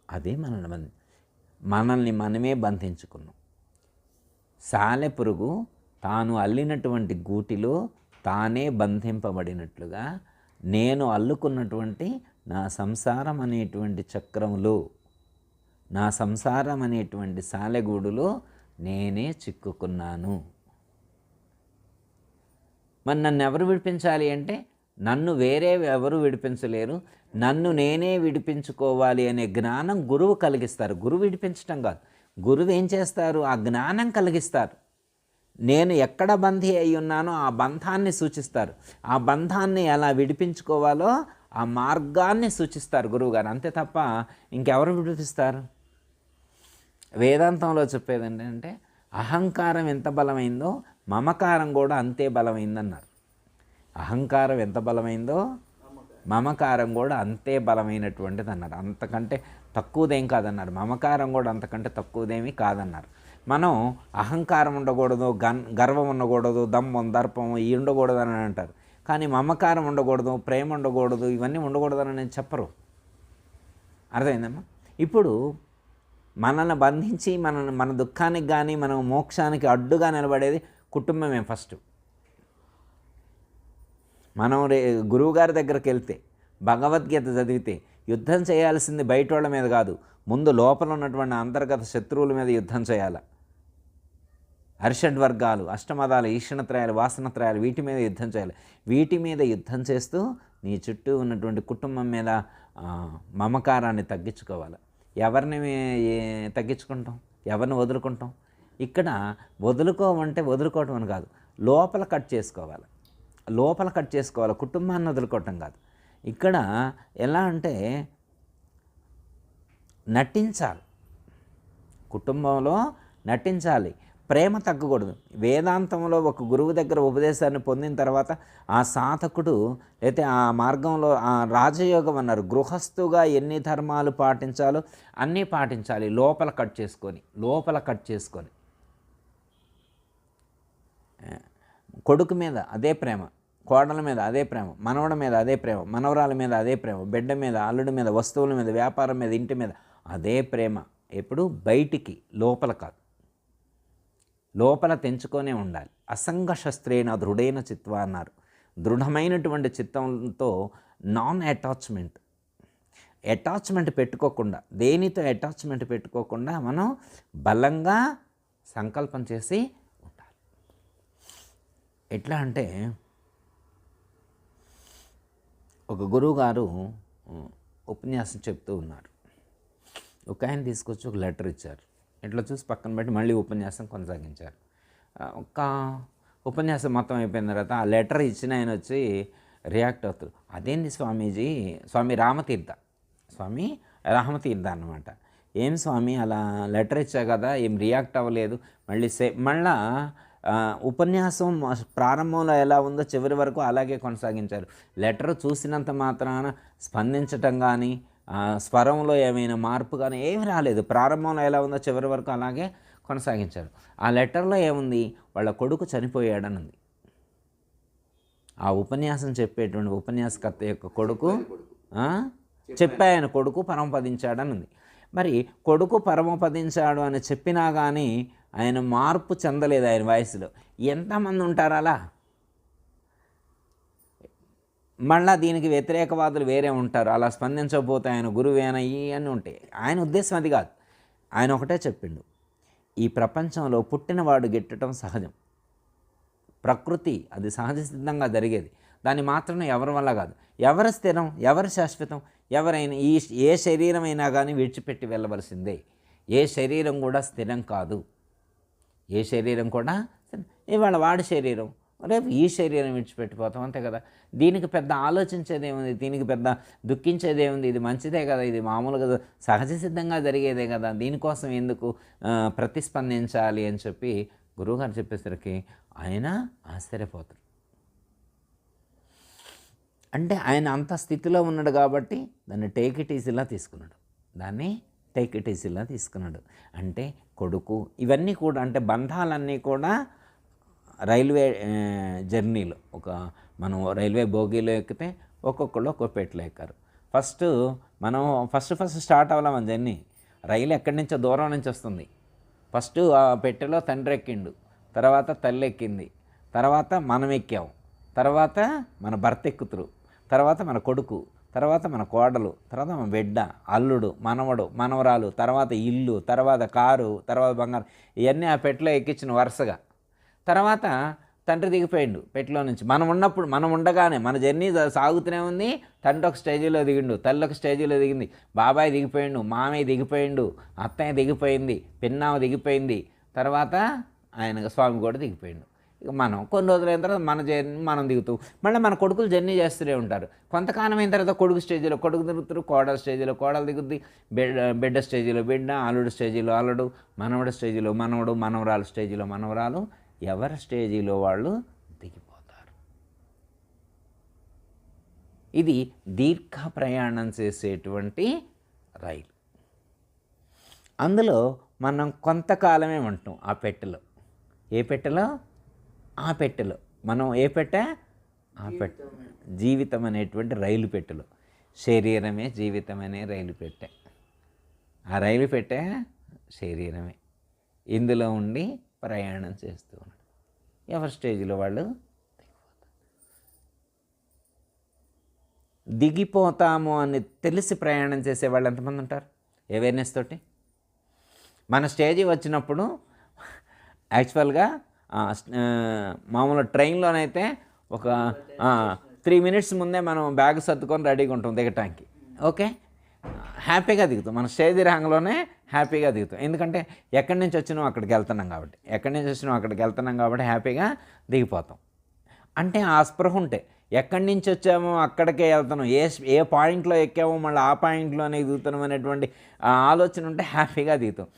అదే మనల్ని మనమే బంధించుకున్నాం. సాలెపురుగు తాను అల్లినటువంటి గూటిలో తానే బంధింపబడినట్లుగా నేను అల్లుకున్నటువంటి నా సంసారం అనేటువంటి చక్రములో, నా సంసారం అనేటువంటి సాలెగూడులో నేనే చిక్కుకున్నాను. మరి నన్ను ఎవరు విడిపించాలి అంటే నన్ను వేరే ఎవరు విడిపించలేరు. నన్ను నేనే విడిపించుకోవాలి అనే జ్ఞానం గురువు కలిగిస్తారు. గురువు విడిపించటం కాదు, గురువు ఏం చేస్తారు? ఆ జ్ఞానం కలిగిస్తారు. నేను ఎక్కడ బంధీ అయి ఉన్నానో ఆ బంధాన్ని సూచిస్తారు. ఆ బంధాన్ని ఎలా విడిపించుకోవాలో ఆ మార్గాన్ని సూచిస్తారు గురువుగారు. అంతే తప్ప ఇంకెవరు విడిపిస్తారు? వేదాంతంలో చెప్పేది ఏంటంటే అహంకారం ఎంత బలమైందో మమకారం కూడా అంతే బలమైందన్నారు. అహంకారం ఎంత బలమైందో మమకారం కూడా అంతే బలమైనటువంటిది అన్నారు. అంతకంటే తక్కువదేం కాదన్నారు. మమకారం కూడా అంతకంటే తక్కువదేమీ కాదన్నారు. మనం అహంకారం ఉండకూడదు, గర్వం ఉండకూడదు, దమ్మం దర్పం ఇవి ఉండకూడదు అని అంటారు. కానీ మమకారం ఉండకూడదు, ప్రేమ ఉండకూడదు, ఇవన్నీ ఉండకూడదని నేను చెప్పరు. అర్థమైందమ్మా? ఇప్పుడు మనల్ని బంధించి మన దుఃఖానికి కానీ మన మోక్షానికి అడ్డుగా నిలబడేది కుటుంబమే ఫస్ట్. మనం గురువుగారి దగ్గరికి వెళ్తే భగవద్గీత చదివితే యుద్ధం చేయాల్సింది బయట వాళ్ళ మీద కాదు, ముందు లోపల ఉన్నటువంటి అంతర్గత శత్రువుల మీద యుద్ధం చేయాలి. అరిషడ్వర్గాలు, అష్టమదాలు, ఈషణత్రయాలు, వాసనత్రయాలు, వీటి మీద యుద్ధం చేయాలి. వీటి మీద యుద్ధం చేస్తూ నీ చుట్టూ ఉన్నటువంటి కుటుంబం మీద మమకారాన్ని తగ్గించుకోవాలి. ఎవరిని తగ్గించుకుంటాం? ఎవరిని వదులుకుంటాం? ఇక్కడ వదులుకోమంటే వదులుకోవటం అని కాదు, లోపల కట్ చేసుకోవాలి. లోపల కట్ చేసుకోవాలి, కుటుంబాన్ని వదులుకోవటం కాదు. ఇక్కడ ఎలా అంటే నటించాలి, కుటుంబంలో నటించాలి. ప్రేమ తగ్గకూడదు. వేదాంతంలో ఒక గురువు దగ్గర ఉపదేశాన్ని పొందిన తర్వాత ఆ సాధకుడు అయితే ఆ మార్గంలో ఆ రాజయోగం అన్నారు, గృహస్థుగా ఎన్ని ధర్మాలు పాటించాలో అన్నీ పాటించాలి. లోపల కట్ చేసుకొని కొడుకు మీద అదే ప్రేమ, కోడల మీద అదే ప్రేమ, మనవడ మీద అదే ప్రేమ, మనవరాల మీద అదే ప్రేమ, బిడ్డ మీద, అల్లుడి మీద, వస్తువుల మీద, వ్యాపారం మీద, ఇంటి మీద అదే ప్రేమ. ఎప్పుడు బయటికి, లోపల కాదు. లోపల తెంచుకొనే ఉండాలి. అసంగ శస్త్రేణ దృఢైన చిత్వ అన్నారు. దృఢమైనటువంటి చిత్తంతో నాన్ అటాచ్మెంట్ పెట్టుకోకుండా, దేనితో అటాచ్మెంట్ పెట్టుకోకుండా మనం బలంగా సంకల్పం చేసి ఉండాలి. ఎట్లా అంటే ఒక గురువుగారు ఉపన్యాసం చెప్తూ ఉన్నారు. ఒక ఆయన తీసుకొచ్చి ఒక లెటర్ ఇచ్చారు. ఇట్లా చూసి పక్కన పెట్టి మళ్ళీ ఉపన్యాసం కొనసాగించారు. ఒక ఉపన్యాసం మొత్తం అయిపోయిన తర్వాత ఆ లెటర్ ఇచ్చిన ఆయన వచ్చి రియాక్ట్ అవుతారు. అదేంటి స్వామీజీ, స్వామి రామతీర్థ అన్నమాట. ఏం స్వామి అలా లెటర్ ఇచ్చా కదా, ఏం రియాక్ట్ అవ్వలేదు, మళ్ళా ఉపన్యాసం ప్రారంభంలో ఎలా ఉందో చివరి వరకు అలాగే కొనసాగించారు. లెటర్ చూసినంత మాత్రాన స్పందించటం కానీ స్వరంలో ఏమైనా మార్పు కానీ ఏమీ రాలేదు. ప్రారంభంలో ఎలా ఉందో చివరి వరకు అలాగే కొనసాగించారు. ఆ లెటర్లో ఏముంది? వాళ్ళ కొడుకు చనిపోయాడని ఉంది. ఆ ఉపన్యాసం చెప్పేటువంటి ఉపన్యాసకర్త యొక్క కొడుకు చెప్పాయన కొడుకు పరమపదించాడని ఉంది. మరి కొడుకు పరమపదించాడు అని చెప్పినా కానీ ఆయన మార్పు చెందలేదు ఆయన వయసులో. ఎంతమంది ఉంటారు అలా? మళ్ళా దీనికి వ్యతిరేకవాదులు వేరే ఉంటారు. అలా స్పందించకపోతే ఆయన గురువేనా అని ఉంటాయి. ఆయన ఉద్దేశం అది కాదు. ఆయన ఒకటే చెప్పిండు, ఈ ప్రపంచంలో పుట్టినవాడు గిట్టడం సహజం, ప్రకృతి, అది సహజ సిద్ధంగా జరిగేది. దాన్ని మాత్రం ఎవరి వల్ల కాదు. ఎవరు స్థిరం, ఎవరు శాశ్వతం? ఎవరైనా ఏ శరీరమైనా కానీ విడిచిపెట్టి వెళ్ళవలసిందే. ఏ శరీరం కూడా స్థిరం కాదు. ఏ శరీరం కూడా ఇవాళ వాడి శరీరం, రేపు ఈ శరీరం విడిచిపెట్టిపోతాం, అంతే కదా. దీనికి పెద్ద ఆలోచించేది ఏముంది, దీనికి పెద్ద దుఃఖించేది ఏముంది? ఇది మంచిదే కదా, ఇది మామూలుగా సహజ సిద్ధంగా జరిగేదే కదా, దీనికోసం ఎందుకు ప్రతిస్పందించాలి అని చెప్పి గురువుగారు చెప్పేసరికి ఆయన ఆశ్చర్యపోతారు. అంటే ఆయన అంత స్థితిలో ఉన్నాడు కాబట్టి దాన్ని టేక్ ఇట్ ఈజీలా తీసుకున్నాడు. అంటే కొడుకు, ఇవన్నీ కూడా అంటే బంధాలన్నీ కూడా రైల్వే జర్నీలో మనం రైల్వే బోగీలో ఎక్కితే ఒక్కొక్కళ్ళు ఒక్కొక్క పెట్టెలో ఎక్కారు. ఫస్ట్ స్టార్ట్ అవ్వాలి మన జర్నీ. రైలు ఎక్కడి నుంచో దూరం నుంచి వస్తుంది. ఫస్ట్ ఆ పెట్టెలో తండ్రి ఎక్కిండు, తర్వాత తల్లి ఎక్కింది, తర్వాత మనం ఎక్కాం, తర్వాత మన భర్త ఎక్కుతురు, తర్వాత మన కొడుకు, తర్వాత మన కోడలు, తర్వాత మన బిడ్డ, అల్లుడు, మనవడు, మనవరాలు, తర్వాత ఇల్లు, తర్వాత కారు, తర్వాత బంగారం, ఇవన్నీ ఆ పెట్టెలో ఎక్కించిన వరుసగా. తర్వాత తండ్రి దిగిపోయిండు పెట్టెలో నుంచి. మనం ఉండగానే మన జర్నీ సాగుతూనే ఉంది. తండ్రి ఒక స్టేజీలో దిగిండు, తల్లి ఒక స్టేజీలో దిగింది, బాబాయ్ దిగిపోయిండు, మామయ్య దిగిపోయిండు, అత్తయ్య దిగిపోయింది, పిన్నామ దిగిపోయింది, తర్వాత ఆయన స్వామి కూడా దిగిపోయిండు. ఇక మనం కొన్ని రోజులైన తర్వాత మన జర్నీ మనం దిగుతూ మళ్ళీ మన కొడుకులు జర్నీ చేస్తూనే ఉంటారు. కొంతకాలం అయిన తర్వాత కొడుకు స్టేజీలో కొడుకు దిగుతారు, కోడల స్టేజీలో కోడలు దిగుద్ది, బిడ్డ స్టేజీలో బిడ్డ, అల్లుడు స్టేజీలో అల్లుడు, మనవడు స్టేజీలో మనవడు, మనవరాలు స్టేజీలో మనవరాలు, ఎవరి స్టేజీలో వాళ్ళు దిగిపోతారు. ఇది దీర్ఘ ప్రయాణం చేసేటువంటి రైలు. అందులో మనం కొంతకాలమే ఉంటాం ఆ పెట్టెలో. ఏ పెట్టెలో? ఆ పెట్టెలో. మనం ఏ పెట్టె? ఆ పెట్టె, జీవితం అనేటువంటి రైలు పెట్టెలో. శరీరమే జీవితం అనే రైలు పెట్టె. ఆ రైలు పెట్టె శరీరమే. ఇందులో ఉండి ప్రయాణం చేస్తూ ఉన్నాడు. ఎవరి స్టేజ్లో వాళ్ళు దిగిపోతాము అని తెలిసి ప్రయాణం చేసేవాళ్ళు ఎంతమంది ఉంటారు? అవేర్నెస్ తోటి. మన స్టేజీ వచ్చినప్పుడు యాక్చువల్గా మామూలు ట్రైన్లోనైతే ఒక 3 minutes ముందే మనం బ్యాగ్ సర్దుకొని రెడీగా ఉంటాం దిగటానికి. ఓకే, హ్యాపీగా దిగుతాం. మన స్టేజ్ రంగంలోనే హ్యాపీగా దిగుతాం. ఎందుకంటే ఎక్కడి నుంచి వచ్చినాం అక్కడికి వెళ్తున్నాం కాబట్టి హ్యాపీగా దిగిపోతాం. అంటే ఆ స్పృహ ఉంటే ఎక్కడి నుంచి వచ్చామో అక్కడికే వెళ్తున్నాం, ఏ పాయింట్లో ఎక్కామో మళ్ళీ ఆ పాయింట్లోనే దిగుతున్నాం అనేటువంటి ఆలోచన ఉంటే హ్యాపీగా దిగుతాం.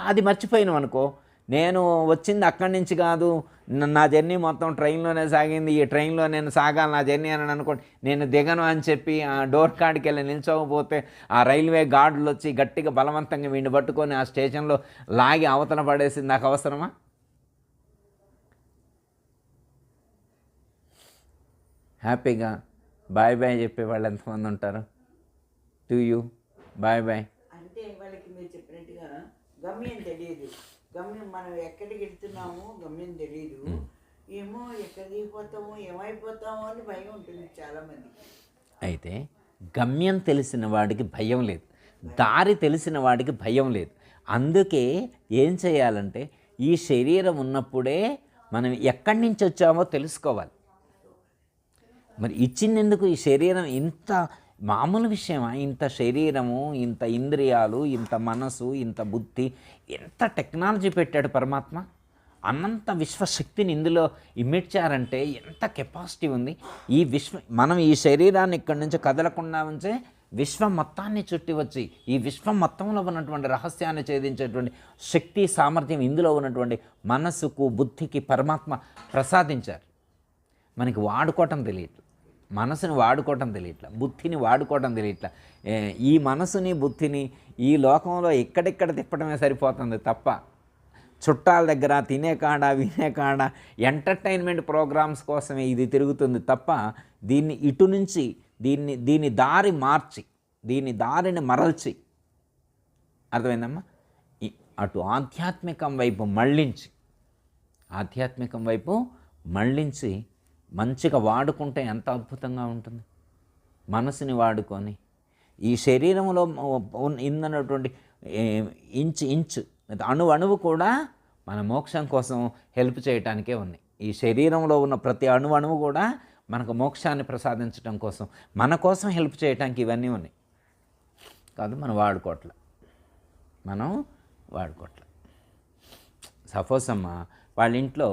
అది మర్చిపోయినాం అనుకో, నేను వచ్చింది అక్కడి నుంచి కాదు, నా జర్నీ మొత్తం ట్రైన్లోనే సాగింది, ఈ ట్రైన్లో నేను సాగాలి నా జర్నీ అని అనుకోండి, నేను దిగను అని చెప్పి ఆ డోర్ కాడికి వెళ్ళి నిల్చోకపోతే ఆ రైల్వే గార్డులు వచ్చి గట్టిగా బలవంతంగా వీడిని పట్టుకొని ఆ స్టేషన్లో లాగి అవతల పడేసింది నాకు అవసరమా? హ్యాపీగా బాయ్ బాయ్ చెప్పేవాళ్ళు ఎంతమంది ఉంటారు? టు యూ బాయ్ బాయ్ అంటే వాళ్ళకి మీరు చెప్పినట్టుగా గమ్యం తెలియదు. మనం ఎక్కడికి వెళ్తున్నామో గమ్యం తెలియదు. ఏమో ఎక్కడ దిగిపోతామో ఏమైపోతామో అని భయం ఉంటుంది చాలామంది. అయితే గమ్యం తెలిసిన వాడికి భయం లేదు, దారి తెలిసిన వాడికి భయం లేదు. అందుకే ఏం చేయాలంటే ఈ శరీరం ఉన్నప్పుడే మనం ఎక్కడి నుంచి వచ్చామో తెలుసుకోవాలి. మరి ఇచ్చిందెందుకు? ఈ శరీరం ఇంత మామూలు విషయమా? ఇంత శరీరము, ఇంత ఇంద్రియాలు, ఇంత మనసు, ఇంత బుద్ధి, ఎంత టెక్నాలజీ పెట్టాడు పరమాత్మ. అన్నంత విశ్వశక్తిని ఇందులో ఇమిడ్చారంటే ఎంత కెపాసిటీ ఉంది. మనం ఈ శరీరాన్ని ఇక్కడి నుంచి కదలకుండా ఉంచే విశ్వం మొత్తాన్ని చుట్టి వచ్చి ఈ విశ్వం మొత్తంలో ఉన్నటువంటి రహస్యాన్ని ఛేదించేటువంటి శక్తి సామర్థ్యం ఇందులో ఉన్నటువంటి మనసుకు బుద్ధికి పరమాత్మ ప్రసాదించారు. మనకి వాడుకోవటం తెలియట్లేదు, మనసుని వాడుకోవటం తెలియట్లా, బుద్ధిని వాడుకోవటం తెలియట్లా. ఈ మనసుని బుద్ధిని ఈ లోకంలో ఎక్కడెక్కడ తిప్పడమే సరిపోతుంది తప్ప చుట్టాల దగ్గర, తినే కాడ, వినే కాడ, ఎంటర్టైన్మెంట్ ప్రోగ్రామ్స్ కోసమే ఇది తిరుగుతుంది తప్ప దీన్ని ఇటు నుంచి దీని దారి మార్చి, దీని దారిని మరల్చి, అర్థమైందమ్మా, అటు ఆధ్యాత్మికం వైపు మళ్ళించి మంచిగా వాడుకుంటే ఎంత అద్భుతంగా ఉంటుంది. మనసుని వాడుకొని ఈ శరీరంలో ఇందన్నటువంటి ఇంచు అణువు కూడా మన మోక్షం కోసం హెల్ప్ చేయటానికే ఉన్నాయి. ఈ శరీరంలో ఉన్న ప్రతి అణువు కూడా మనకు మోక్షాన్ని ప్రసాదించడం కోసం, మన కోసం హెల్ప్ చేయటానికి ఇవన్నీ ఉన్నాయి. కాదు మనం వాడుకోవట్లే. సపోజ్ అమ్మ వాళ్ళ ఇంట్లో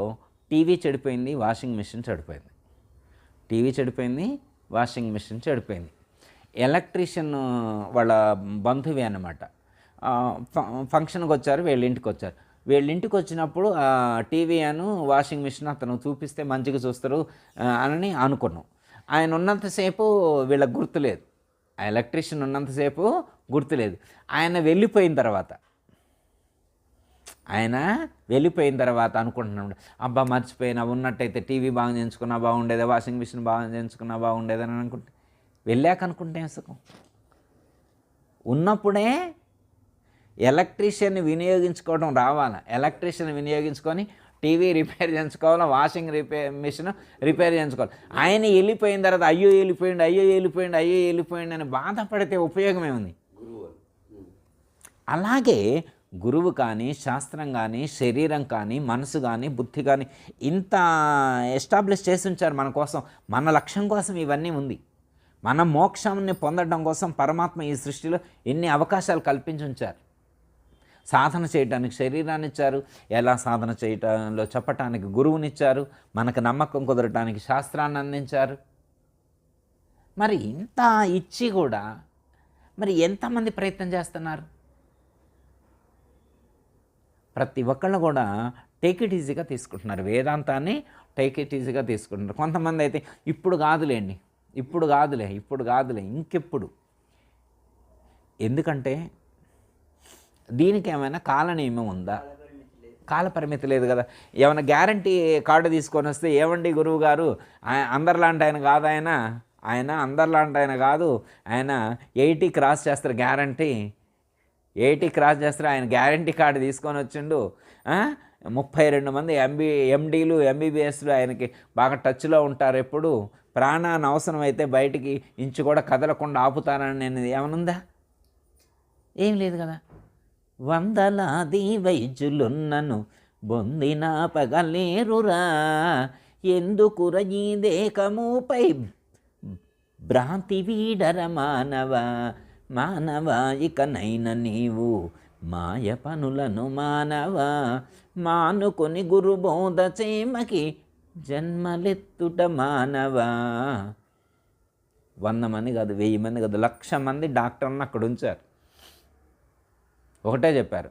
టీవీ చెడిపోయింది, వాషింగ్ మిషన్ చెడిపోయింది. వాషింగ్ మిషన్ చెడిపోయింది. ఎలక్ట్రీషియన్ వాళ్ళ బంధువే అన్నమాట. ఫంక్షన్కి వచ్చారు, వీళ్ళింటికి వచ్చినప్పుడు టీవీ వాషింగ్ మిషన్ అతను చూపిస్తే మంచిగా చూస్తారు అని అనుకున్నాం. ఆయన ఉన్నంతసేపు వీళ్ళకి గుర్తులేదు, ఆ ఎలక్ట్రీషియన్ ఉన్నంతసేపు గుర్తులేదు. ఆయన వెళ్ళిపోయిన తర్వాత అనుకుంటున్నాడు, అబ్బా మర్చిపోయినా, ఉన్నట్టయితే టీవీ బాగా చేయించుకున్నా బాగుండేదా, వాషింగ్ మిషన్ బాగా చేయించుకున్నా బాగుండేదని అనుకుంటే, వెళ్ళాక అనుకుంటే సుఖం. ఉన్నప్పుడే ఎలక్ట్రీషియన్ని వినియోగించుకోవడం రావాలి. ఎలక్ట్రీషియన్ వినియోగించుకొని టీవీ రిపేర్ చేయించుకోవాలి, వాషింగ్ మిషన్ రిపేర్ చేయించుకోవాలి. ఆయన వెళ్ళిపోయిన తర్వాత అయ్యో వెళ్ళిపోయింది అని బాధపడితే ఉపయోగమే ఉంది. అలాగే గురువు కానీ, శాస్త్రం కానీ, శరీరం కానీ, మనసు కానీ, బుద్ధి కానీ ఇంత ఎస్టాబ్లిష్ చేసి ఉంచారు మన కోసం, మన లక్ష్యం కోసం ఇవన్నీ ఉంది. మన మోక్షాన్ని పొందడం కోసం పరమాత్మ ఈ సృష్టిలో ఎన్ని అవకాశాలు కల్పించి ఉంచారు. సాధన చేయడానికి శరీరాన్ని ఇచ్చారు, ఎలా సాధన చేయటంలో చెప్పటానికి గురువునిచ్చారు, మనకు నమ్మకం కుదరటానికి శాస్త్రాన్ని అందించారు. మరి ఇంత ఇచ్చి కూడా మరి ఎంతమంది ప్రయత్నం చేస్తున్నారు? ప్రతి ఒక్కళ్ళు కూడా టేక్ ఇట్ ఈజీగా తీసుకుంటున్నారు, వేదాంతాన్ని టేక్ ఇట్ ఈజీగా తీసుకుంటున్నారు. కొంతమంది అయితే ఇప్పుడు కాదులే ఇంకెప్పుడు. ఎందుకంటే దీనికి ఏమైనా కాలనియమం ఉందా? కాలపరిమితి లేదు కదా. ఏమైనా గ్యారంటీ కార్డు తీసుకొని వస్తే, ఏమండి గురువు గారు అందరిలాంటి ఆయన కాదు, ఆయన అందరిలాంటి ఆయన కాదు, ఆయన 80 క్రాస్ చేస్తారు, గ్యారంటీ 80 క్రాస్ చేస్తారు, ఆయన గ్యారంటీ కార్డు తీసుకొని వచ్చిండు. 32 మంది ఎండీలు ఎంబీబీఎస్లు ఆయనకి బాగా టచ్లో ఉంటారు, ఎప్పుడు ప్రాణాన్ని అవసరమైతే బయటికి ఇంచు కూడా కదలకుండా ఆపుతారని నేను ఏమనుందా? ఏం లేదు కదా. వందలాది వైద్యులున్నను బొందిన పగలేరురా, ఎందుకుర ఈ దేకముపై భ్రాంతి వీడర మానవా ఇకనైన నీవు మాయ పనులను మానుకొని గురుబోధ చేమకి జన్మలెత్తుట మానవా. 100 మంది కాదు, 1000 మంది కాదు, 1,00,000 మంది డాక్టర్లను అక్కడ ఉంచారు. ఒకటే చెప్పారు,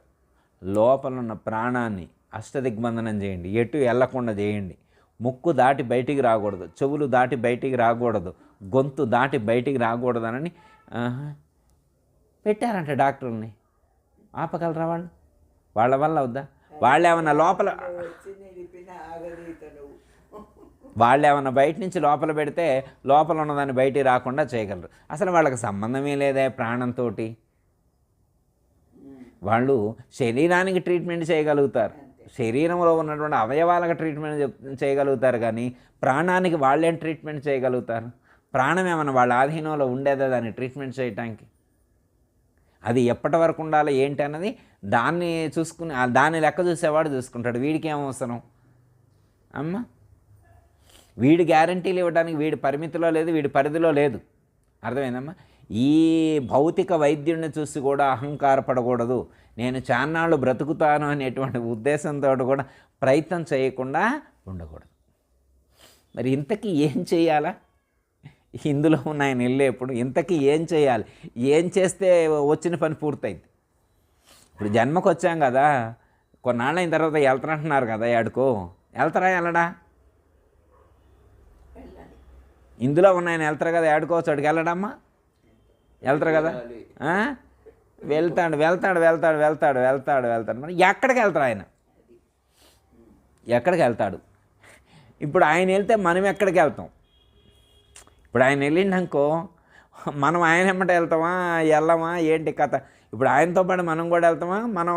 లోపల ఉన్న ప్రాణాన్ని అష్టదిగ్బంధనం చేయండి, ఎటు వెళ్లకుండా చేయండి, ముక్కు దాటి బయటికి రాకూడదు, చెవులు దాటి బయటికి రాకూడదు, గొంతు దాటి బయటికి రాకూడదనని పెట్టారంట డాక్టర్ని. ఆపగలరా వాళ్ళ వల్ల అవుద్దా? వాళ్ళేమన్నా బయట నుంచి లోపల పెడితే లోపల ఉన్నదాన్ని బయటికి రాకుండా చేయగలరు. అసలు వాళ్ళకి సంబంధమే లేదే ప్రాణంతో. వాళ్ళు శరీరానికి ట్రీట్మెంట్ చేయగలుగుతారు, శరీరంలో ఉన్నటువంటి అవయవాలకు ట్రీట్మెంట్ చేయగలుగుతారు, కానీ ప్రాణానికి వాళ్ళేం ట్రీట్మెంట్ చేయగలుగుతారు? ప్రాణం ఏమన్నా వాళ్ళ ఆధీనంలో ఉండేదా దాన్ని ట్రీట్మెంట్ చేయటానికి? అది ఎప్పటి వరకు ఉండాలి ఏంటి అన్నది దాన్ని చూసుకుని, దాన్ని లెక్క చూసేవాడు చూసుకుంటాడు. వీడికి ఏం అవసరం అమ్మ? వీడి గ్యారంటీలు ఇవ్వడానికి వీడి పరిమితిలో లేదు, వీడి పరిధిలో లేదు. అర్థమైందమ్మా? ఈ భౌతిక వైద్యుడిని చూసి కూడా అహంకారపడకూడదు, నేను చాన్నాళ్ళు బ్రతుకుతాను అనేటువంటి ఉద్దేశంతో కూడా ప్రయత్నం చేయకుండా ఉండకూడదు. మరి ఇంతకీ ఏం చేయాలా? ఇందులో ఉన్న ఆయన వెళ్ళేప్పుడు ఇంతకీ ఏం చేయాలి? ఏం చేస్తే వచ్చిన పని పూర్తయింది? ఇప్పుడు జన్మకు వచ్చాం కదా, కొన్నాళ్ళు అయిన తర్వాత వెళ్తానంటున్నారు కదా, ఎక్కడికో వెళ్తారా? వెళ్ళడా? ఇందులో ఉన్న ఆయన వెళ్తారు కదా, ఎక్కడికోవచ్చు అడిగి వెళ్ళడమ్మా, వెళ్తారు కదా. వెళ్తాడు మరి ఎక్కడికి వెళ్తాడు ఆయన? ఎక్కడికి వెళ్తాడు? ఇప్పుడు ఆయన వెళ్తే మనం ఎక్కడికి వెళ్తాం? ఇప్పుడు ఆయన వెళ్ళిండనుకో, మనం ఆయన ఎమ్మట వెళ్ళమా ఏంటి కథ? ఇప్పుడు ఆయనతో పాటు మనం కూడా వెళ్తామా? మనం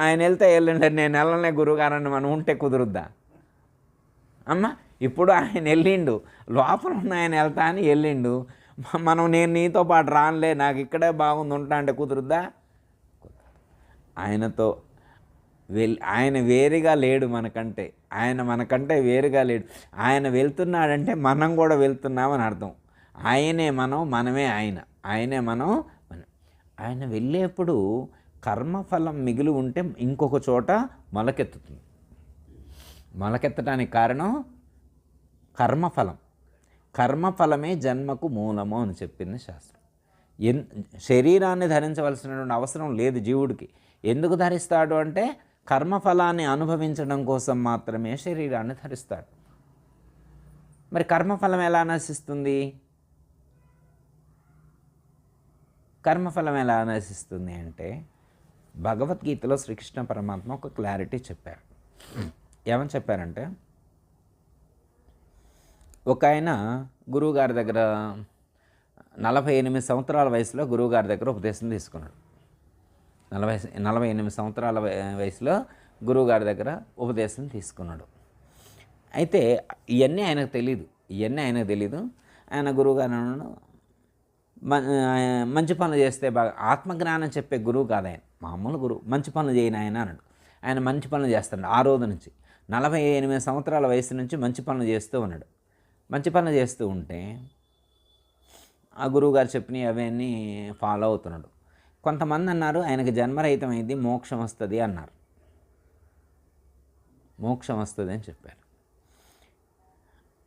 ఆయన వెళ్తే వెళ్ళండి, నేను వెళ్ళలే గురువుగారని మనం ఉంటే కుదురుద్దా అమ్మ? ఇప్పుడు ఆయన వెళ్ళిండు, లోపల ఉన్న ఆయన వెళ్తా అని వెళ్ళిండు, మనం నేను నీతో పాటు రానులే, నాకు ఇక్కడే బాగుంది ఉంటా అంటే కుదురుద్దా? ఆయనతో ఆయన వేరుగా లేడు మనకంటే, ఆయన మనకంటే వేరుగా లేడు. ఆయన వెళ్తున్నాడంటే మనం కూడా వెళ్తున్నామని అర్థం. ఆయనే మనం, మనమే ఆయన. ఆయనే మనం. ఆయన వెళ్ళేప్పుడు కర్మఫలం మిగిలి ఉంటే ఇంకొక చోట మొలకెత్తుతుంది. మొలకెత్తడానికి కారణం కర్మఫలం. కర్మఫలమే జన్మకు మూలము అని చెప్పింది శాస్త్రం. శరీరాన్ని ధరించవలసినటువంటి అవసరం లేదు జీవుడికి. ఎందుకు ధరిస్తాడు అంటే కర్మఫలాన్ని అనుభవించడం కోసం మాత్రమే శరీరాన్ని ధరిస్తాడు. మరి కర్మఫలం ఎలా నశిస్తుంది? కర్మఫలం ఎలా నశిస్తుంది అంటే భగవద్గీతలో శ్రీకృష్ణ పరమాత్మ ఒక క్లారిటీ చెప్పారు. ఏమని చెప్పారంటే, ఒక ఆయన గురువుగారి దగ్గర 48 సంవత్సరాల వయసులో గురువుగారి దగ్గర ఉపదేశం తీసుకున్నాడు. 48 సంవత్సరాల వయసులో గురువుగారి దగ్గర ఉపదేశం తీసుకున్నాడు. అయితే ఇవన్నీ ఆయనకు తెలీదు. ఆయన గురువుగారు అన్నాడు, మంచి పనులు చేస్తే బాగా, ఆత్మజ్ఞానం చెప్పే గురువు కాదు ఆయన, మామూలు గురువు. మంచి పనులు చేయని ఆయన అన్నాడు. ఆయన మంచి పనులు చేస్తాడు. ఆ రోజు నుంచి 48 సంవత్సరాల వయసు నుంచి మంచి పనులు చేస్తూ ఉన్నాడు. మంచి పనులు చేస్తూ ఉంటే ఆ గురువుగారు చెప్పినవి అవన్నీ ఫాలో అవుతున్నాడు. కొంతమంది అన్నారు ఆయనకి జన్మరహితం అయింది, మోక్షం వస్తుంది అన్నారు. మోక్షం వస్తుంది అని చెప్పారు.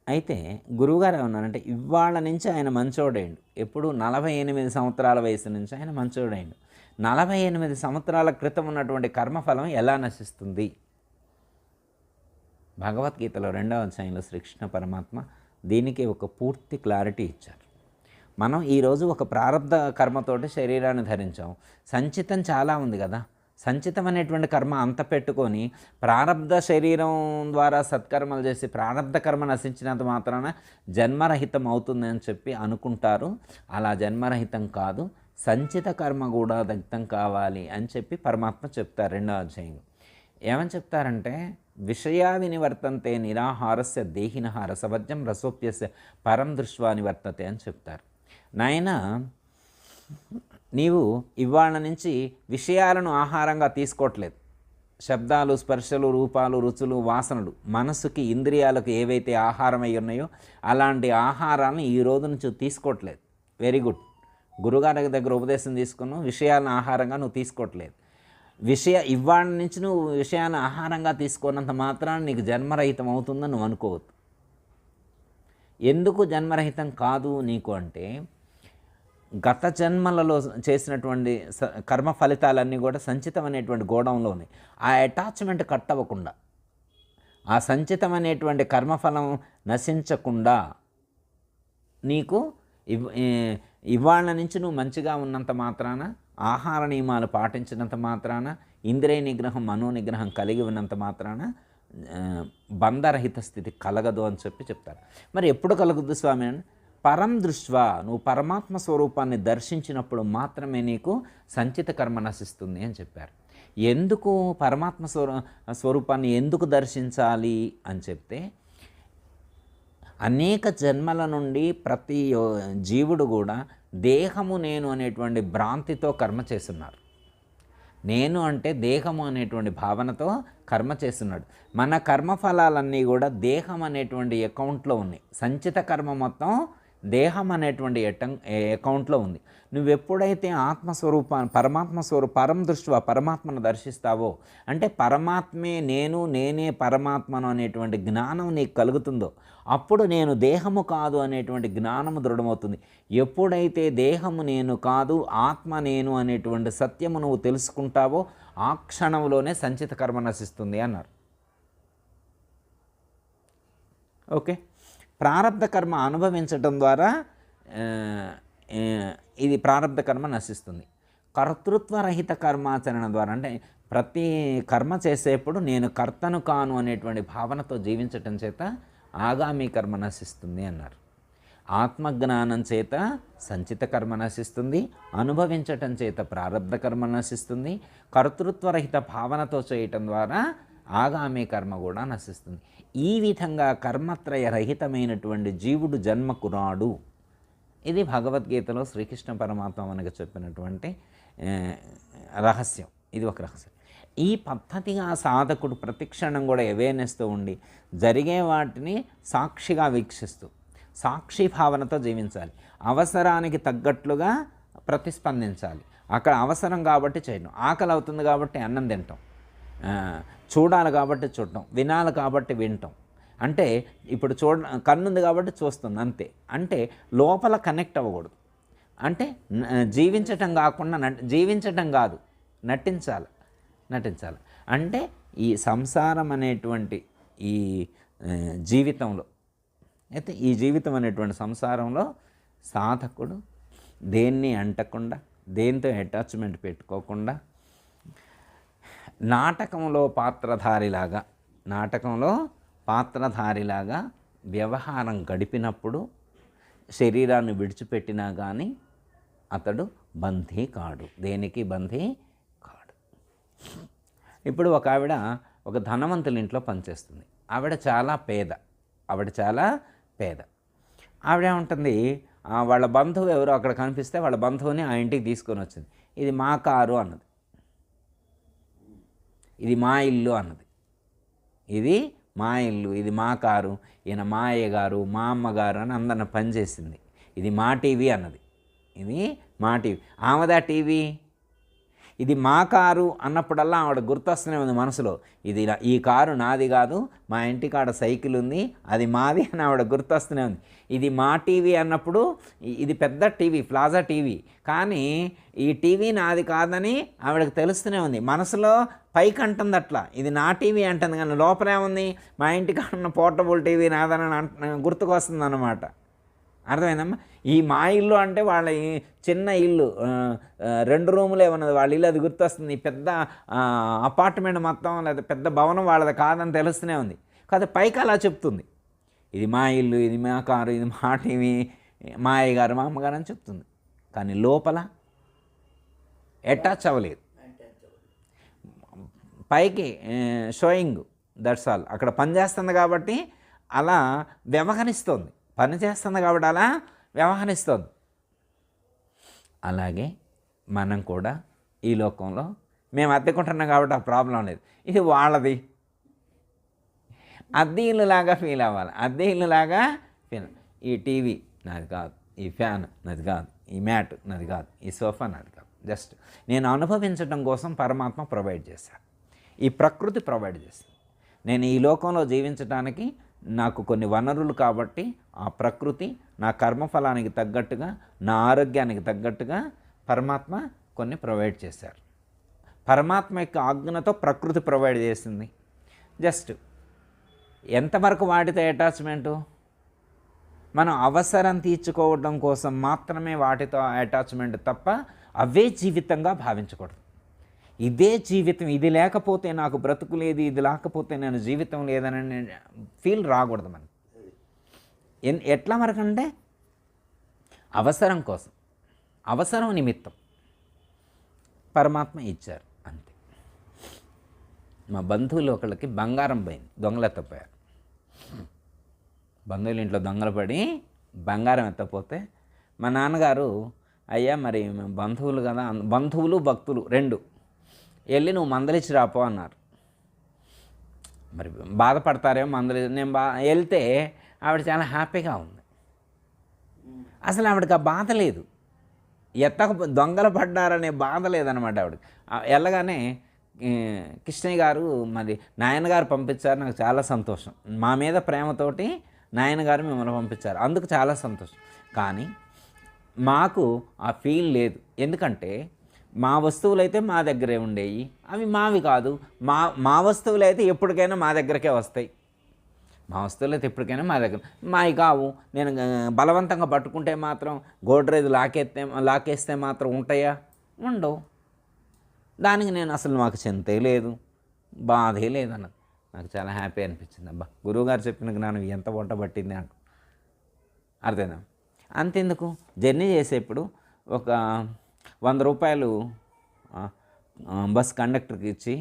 అయితే గురువుగారు ఏమన్నారంటే, ఇవాళ నుంచి ఆయన మంచోడైండు. ఎప్పుడు 48 సంవత్సరాల వయసు నుంచి ఆయన మంచోడైండు. 48 సంవత్సరాల క్రితం ఉన్నటువంటి కర్మఫలం ఎలా నశిస్తుంది? భగవద్గీతలో 2వ అధ్యాయంలో శ్రీకృష్ణ పరమాత్మ దీనికి ఒక పూర్తి క్లారిటీ ఇచ్చారు. మనం ఈరోజు ఒక ప్రారంధ కర్మతోటి శరీరాన్ని ధరించాం. సంచితం చాలా ఉంది కదా. సంచితం అనేటువంటి కర్మ అంత పెట్టుకొని ప్రారంధ శరీరం ద్వారా సత్కర్మలు చేసి ప్రారంధ కర్మ నశించినంత మాత్రాన జన్మరహితం అవుతుందని చెప్పి అనుకుంటారు. అలా జన్మరహితం కాదు, సంచిత కర్మ కూడా దగ్ధం కావాలి అని చెప్పి పరమాత్మ చెప్తారు 2వ అధ్యాయం. ఏమని చెప్తారంటే, విషయా వినివర్తంతే నిరాహారస్య దేహినః రసవజ్జం రసోప్యస్య పరం దృష్ట్వా నివర్తతే అని చెప్తారు. నాయన, నీవు ఇవాళ నుంచి విషయాలను ఆహారంగా తీసుకోవట్లేదు. శబ్దాలు, స్పర్శలు, రూపాలు, రుచులు, వాసనలు, మనసుకి, ఇంద్రియాలకు ఏవైతే ఆహారం అయి ఉన్నాయో అలాంటి ఆహారాలను ఈ రోజు నుంచి తీసుకోవట్లేదు. Very good. గురుగారి దగ్గర ఉపదేశం తీసుకున్నావు, విషయాలను ఆహారంగా నువ్వు తీసుకోవట్లేదు. ఇవాళ నుంచి నువ్వు విషయాన్ని ఆహారంగా తీసుకున్నంత మాత్రాన నీకు జన్మరహితం అవుతుందని నువ్వు అనుకోవద్దు. ఎందుకు జన్మరహితం కాదు నీకు అంటే, గత జన్మలలో చేసినటువంటి కర్మ ఫలితాలన్నీ కూడా సంచితం అనేటువంటి గోడంలో ఉన్నాయి. ఆ అటాచ్మెంట్ కట్ అవ్వకుండా, ఆ సంచితం అనేటువంటి కర్మఫలం నశించకుండా నీకు ఇవాళ నుంచి నువ్వు మంచిగా ఉన్నంత మాత్రాన, ఆహార నియమాలు పాటించినంత మాత్రాన, ఇంద్రియ నిగ్రహం, మనోనిగ్రహం కలిగి ఉన్నంత మాత్రాన బంధరహిత స్థితి కలగదు అని చెప్పి చెప్తారు. మరి ఎప్పుడు కలుగుద్దు స్వామి అని? పరం దృష్ట్వా, నువ్వు పరమాత్మ స్వరూపాన్ని దర్శించినప్పుడు మాత్రమే నీకు సంచిత కర్మ నశిస్తుంది అని చెప్పారు. ఎందుకు పరమాత్మ స్వరూపాన్ని ఎందుకు దర్శించాలి అని చెప్తే, అనేక జన్మల నుండి ప్రతి జీవుడు కూడా దేహము నేను అనేటువంటి భ్రాంతితో కర్మ చేస్తున్నారు. నేను అంటే దేహము అనేటువంటి భావనతో కర్మ చేస్తున్నాడు. మన కర్మఫలాలన్నీ కూడా దేహం అనేటువంటి అకౌంట్లో ఉన్నాయి. సంచిత కర్మ మొత్తం దేహం అనేటువంటి అకౌంట్లో ఉంది. నువ్వెప్పుడైతే ఆత్మస్వరూపాన్ని, పరం దృష్ట్యా పరమాత్మను దర్శిస్తావో, అంటే పరమాత్మే నేను, నేనే పరమాత్మను అనేటువంటి జ్ఞానం నీకు కలుగుతుందో అప్పుడు నేను దేహము కాదు అనేటువంటి జ్ఞానము దృఢమవుతుంది. ఎప్పుడైతే దేహము నేను కాదు, ఆత్మ నేను అనేటువంటి సత్యము నువ్వు తెలుసుకుంటావో ఆ క్షణంలోనే సంచిత కర్మ నశిస్తుంది అన్నారు. ఓకే, ప్రారబ్ధ కర్మ అనుభవించటం ద్వారా ఇది ప్రారబ్ధ కర్మ నశిస్తుంది. కర్తృత్వరహిత కర్మాచరణ ద్వారా, అంటే ప్రతి కర్మ చేసేప్పుడు నేను కర్తను కాను అనేటువంటి భావనతో జీవించటం చేత ఆగామి కర్మ నశిస్తుంది అన్నారు. ఆత్మజ్ఞానం చేత సంచిత కర్మ నశిస్తుంది, అనుభవించటం చేత ప్రారబ్ధ కర్మ నశిస్తుంది, కర్తృత్వరహిత భావనతో చేయటం ద్వారా ఆగామి కర్మ కూడా నశిస్తుంది. ఈ విధంగా కర్మత్రయ రహితమైనటువంటి జీవుడు జన్మకు రాడు. ఇది భగవద్గీతలో శ్రీకృష్ణ పరమాత్మ మనకు చెప్పినటువంటి రహస్యం. ఇది ఒక రహస్యం. ఈ పద్ధతిగా సాధకుడు ప్రతిక్షణం కూడా అవేర్నెస్తో ఉండి జరిగే వాటిని సాక్షిగా వీక్షిస్తూ సాక్షి భావనతో జీవించాలి. అవసరానికి తగ్గట్లుగా ప్రతిస్పందించాలి. అక్కడ అవసరం కాబట్టి చేయడం, ఆకలి అవుతుంది కాబట్టి అన్నం తింటాం, చూడాలి కాబట్టి చూడటం, వినాలి కాబట్టి వినటం. అంటే ఇప్పుడు కన్నుంది కాబట్టి చూస్తుంది అంతే. అంటే లోపల కనెక్ట్ అవ్వకూడదు. అంటే జీవించటం కాకుండా జీవించటం కాదు, నటించాలి. అంటే ఈ సంసారం అనేటువంటి ఈ జీవితంలో అయితే ఈ జీవితం అనేటువంటి సంసారంలో సాధకుడు దేన్ని అంటకుండా, దేంతో అటాచ్మెంట్ పెట్టుకోకుండా నాటకంలో పాత్రధారిలాగా వ్యవహారం గడిపినప్పుడు శరీరాన్ని విడిచిపెట్టినా కానీ అతడు బంధీ కాడు, దేనికి బంధీ కాడు. ఇప్పుడు ఒక ఆవిడ ఒక ధనవంతుల ఇంట్లో పనిచేస్తుంది. ఆవిడ చాలా పేద. ఆవిడ ఏముంటుంది, వాళ్ళ బంధువు ఎవరో అక్కడ కనిపిస్తే వాళ్ళ బంధువుని ఆ ఇంటికి తీసుకొని వచ్చింది. ఇది మా కారు అన్నది, ఇది మా ఇల్లు అన్నది, ఇది మా ఇల్లు, ఇది మా కారు, ఈయన మా అయ్యగారు, మా అమ్మగారు అని అందరిని పనిచేసింది. ఇది మా టీవీ అన్నది, ఇది మా టీవీ. ఆమెదా టీవీ? ఇది మా కారు అన్నప్పుడల్లా ఆవిడ గుర్తొస్తూనే ఉంది మనసులో, ఈ కారు నాది కాదు, మా ఇంటికాడ సైకిల్ ఉంది, అది మాది అని ఆవిడ గుర్తొస్తూనే ఉంది. ఇది మా టీవీ అన్నప్పుడు ఇది పెద్ద టీవీ, ప్లాజా టీవీ, కానీ ఈ టీవీ నాది కాదని ఆవిడకి తెలుస్తూనే ఉంది. మనసులో పైకి అంటుంది అట్లా, ఇది నా టీవీ అంటుంది, కానీ లోపల ఏముంది, మా ఇంటికాడ ఉన్న పోర్టబుల్ టీవీ నాదని గుర్తుకొస్తుంది అన్నమాట. అర్థమైందమ్మా? ఈ మా ఇల్లు అంటే వాళ్ళ చిన్న ఇల్లు, 2 రూములే ఉన్నది వాళ్ళ ఇల్లు, అది గుర్తొస్తుంది. పెద్ద అపార్ట్మెంట్ మొత్తం లేదా పెద్ద భవనం వాళ్ళది కాదని తెలుస్తూనే ఉంది. కాదు పైకి అలా చెప్తుంది, ఇది మా ఇల్లు, ఇది మా కారు, ఇది మా టీవీ, మా అయ్యగారు, మా అమ్మగారు అని చెప్తుంది. కానీ లోపల అటాచ్ అవ్వలేదు. పైకి షోయింగ్, దట్స్ ఆల్. అక్కడ పని చేస్తుంది కాబట్టి అలా వ్యవహరిస్తోంది, పని చేస్తుంది కాబట్టి అలా వ్యవహరిస్తుంది. అలాగే మనం కూడా ఈ లోకంలో మేము అద్దెకుంటున్నాం కాబట్టి ఆ ప్రాబ్లం లేదు, ఇది వాళ్ళది. అద్దె ఇల్లులాగా ఫీల్ అవ్వాలి, అద్దె ఇల్లులాగా ఫీల్. ఈ టీవీ నాది కాదు, ఈ ఫ్యాన్ నాది కాదు, ఈ మ్యాట్ నాది కాదు, ఈ సోఫా నాది కాదు. జస్ట్ నేను అనుభవించడం కోసం పరమాత్మ ప్రొవైడ్ చేశాను, ఈ ప్రకృతి ప్రొవైడ్ చేశాను. నేను ఈ లోకంలో జీవించడానికి నాకు కొన్ని వనరులు కాబట్టి ఆ ప్రకృతి నా కర్మఫలానికి తగ్గట్టుగా, నా ఆరోగ్యానికి తగ్గట్టుగా పరమాత్మ కొన్ని ప్రొవైడ్ చేశారు. పరమాత్మ యొక్క ఆజ్ఞతో ప్రకృతి ప్రొవైడ్ చేసింది. జస్ట్ ఎంతవరకు వాటితో అటాచ్మెంటు? మనం అవసరం తీర్చుకోవడం కోసం మాత్రమే వాటితో అటాచ్మెంట్ తప్ప అవే జీవితంగా భావించకూడదు. ఇదే జీవితం, ఇది లేకపోతే నాకు బ్రతుకు లేదు, ఇది లేకపోతే నేను జీవితం లేదని ఫీల్ రాకూడదు మనకి. ఎట్లా వరకంటే అవసరం కోసం, అవసరం నిమిత్తం పరమాత్మ ఇచ్చారు అంతే. మా బంధువులు ఒకళ్ళకి బంగారం పోయింది, దొంగలు ఎత్తపోయారు. బంధువుల ఇంట్లో దొంగలు పడి బంగారం ఎత్తపోతే మా నాన్నగారు, అయ్యా మరి బంధువులు కదా, బంధువులు భక్తులు 2 వెళ్ళి నువ్వు మందలిచ్చి రాపో అన్నారు. మరి బాధపడతారేమో నేను వెళ్తే ఆవిడ చాలా హ్యాపీగా ఉంది. అసలు ఆవిడకి ఆ బాధ లేదు, దొంగలు పడ్డారనే బాధ లేదనమాట ఆవిడకి. వెళ్ళగానే కృష్ణయ్య గారు మరి నాయనగారు పంపించారు, నాకు చాలా సంతోషం, మా మీద ప్రేమతోటి నాయనగారు మిమ్మల్ని పంపించారు, అందుకు చాలా సంతోషం. కానీ మాకు ఆ ఫీల్ లేదు. ఎందుకంటే మా వస్తువులు అయితే మా దగ్గరే ఉండేవి, అవి మావి కాదు. మా వస్తువులు అయితే ఎప్పటికైనా మా దగ్గరకే వస్తాయి. మా వస్తువులు అయితే ఎప్పటికైనా మా దగ్గర, మావి కావు. నేను బలవంతంగా పట్టుకుంటే మాత్రం గోడ్రేజ్ లాకేస్తే మాత్రం ఉంటాయా? ఉండవు. దానికి నేను అసలు మాకు చింతే లేదు, బాధే లేదన్నది. నాకు చాలా హ్యాపీ అనిపించింది. అబ్బా, గురువుగారు చెప్పిన జ్ఞానం ఎంత వంట పట్టింది అంటూ. అర్థమైందా? అంతెందుకు, జర్నీ చేసేప్పుడు ఒక 100 రూపాయలు బస్ కండక్టర్కి ఇచ్చి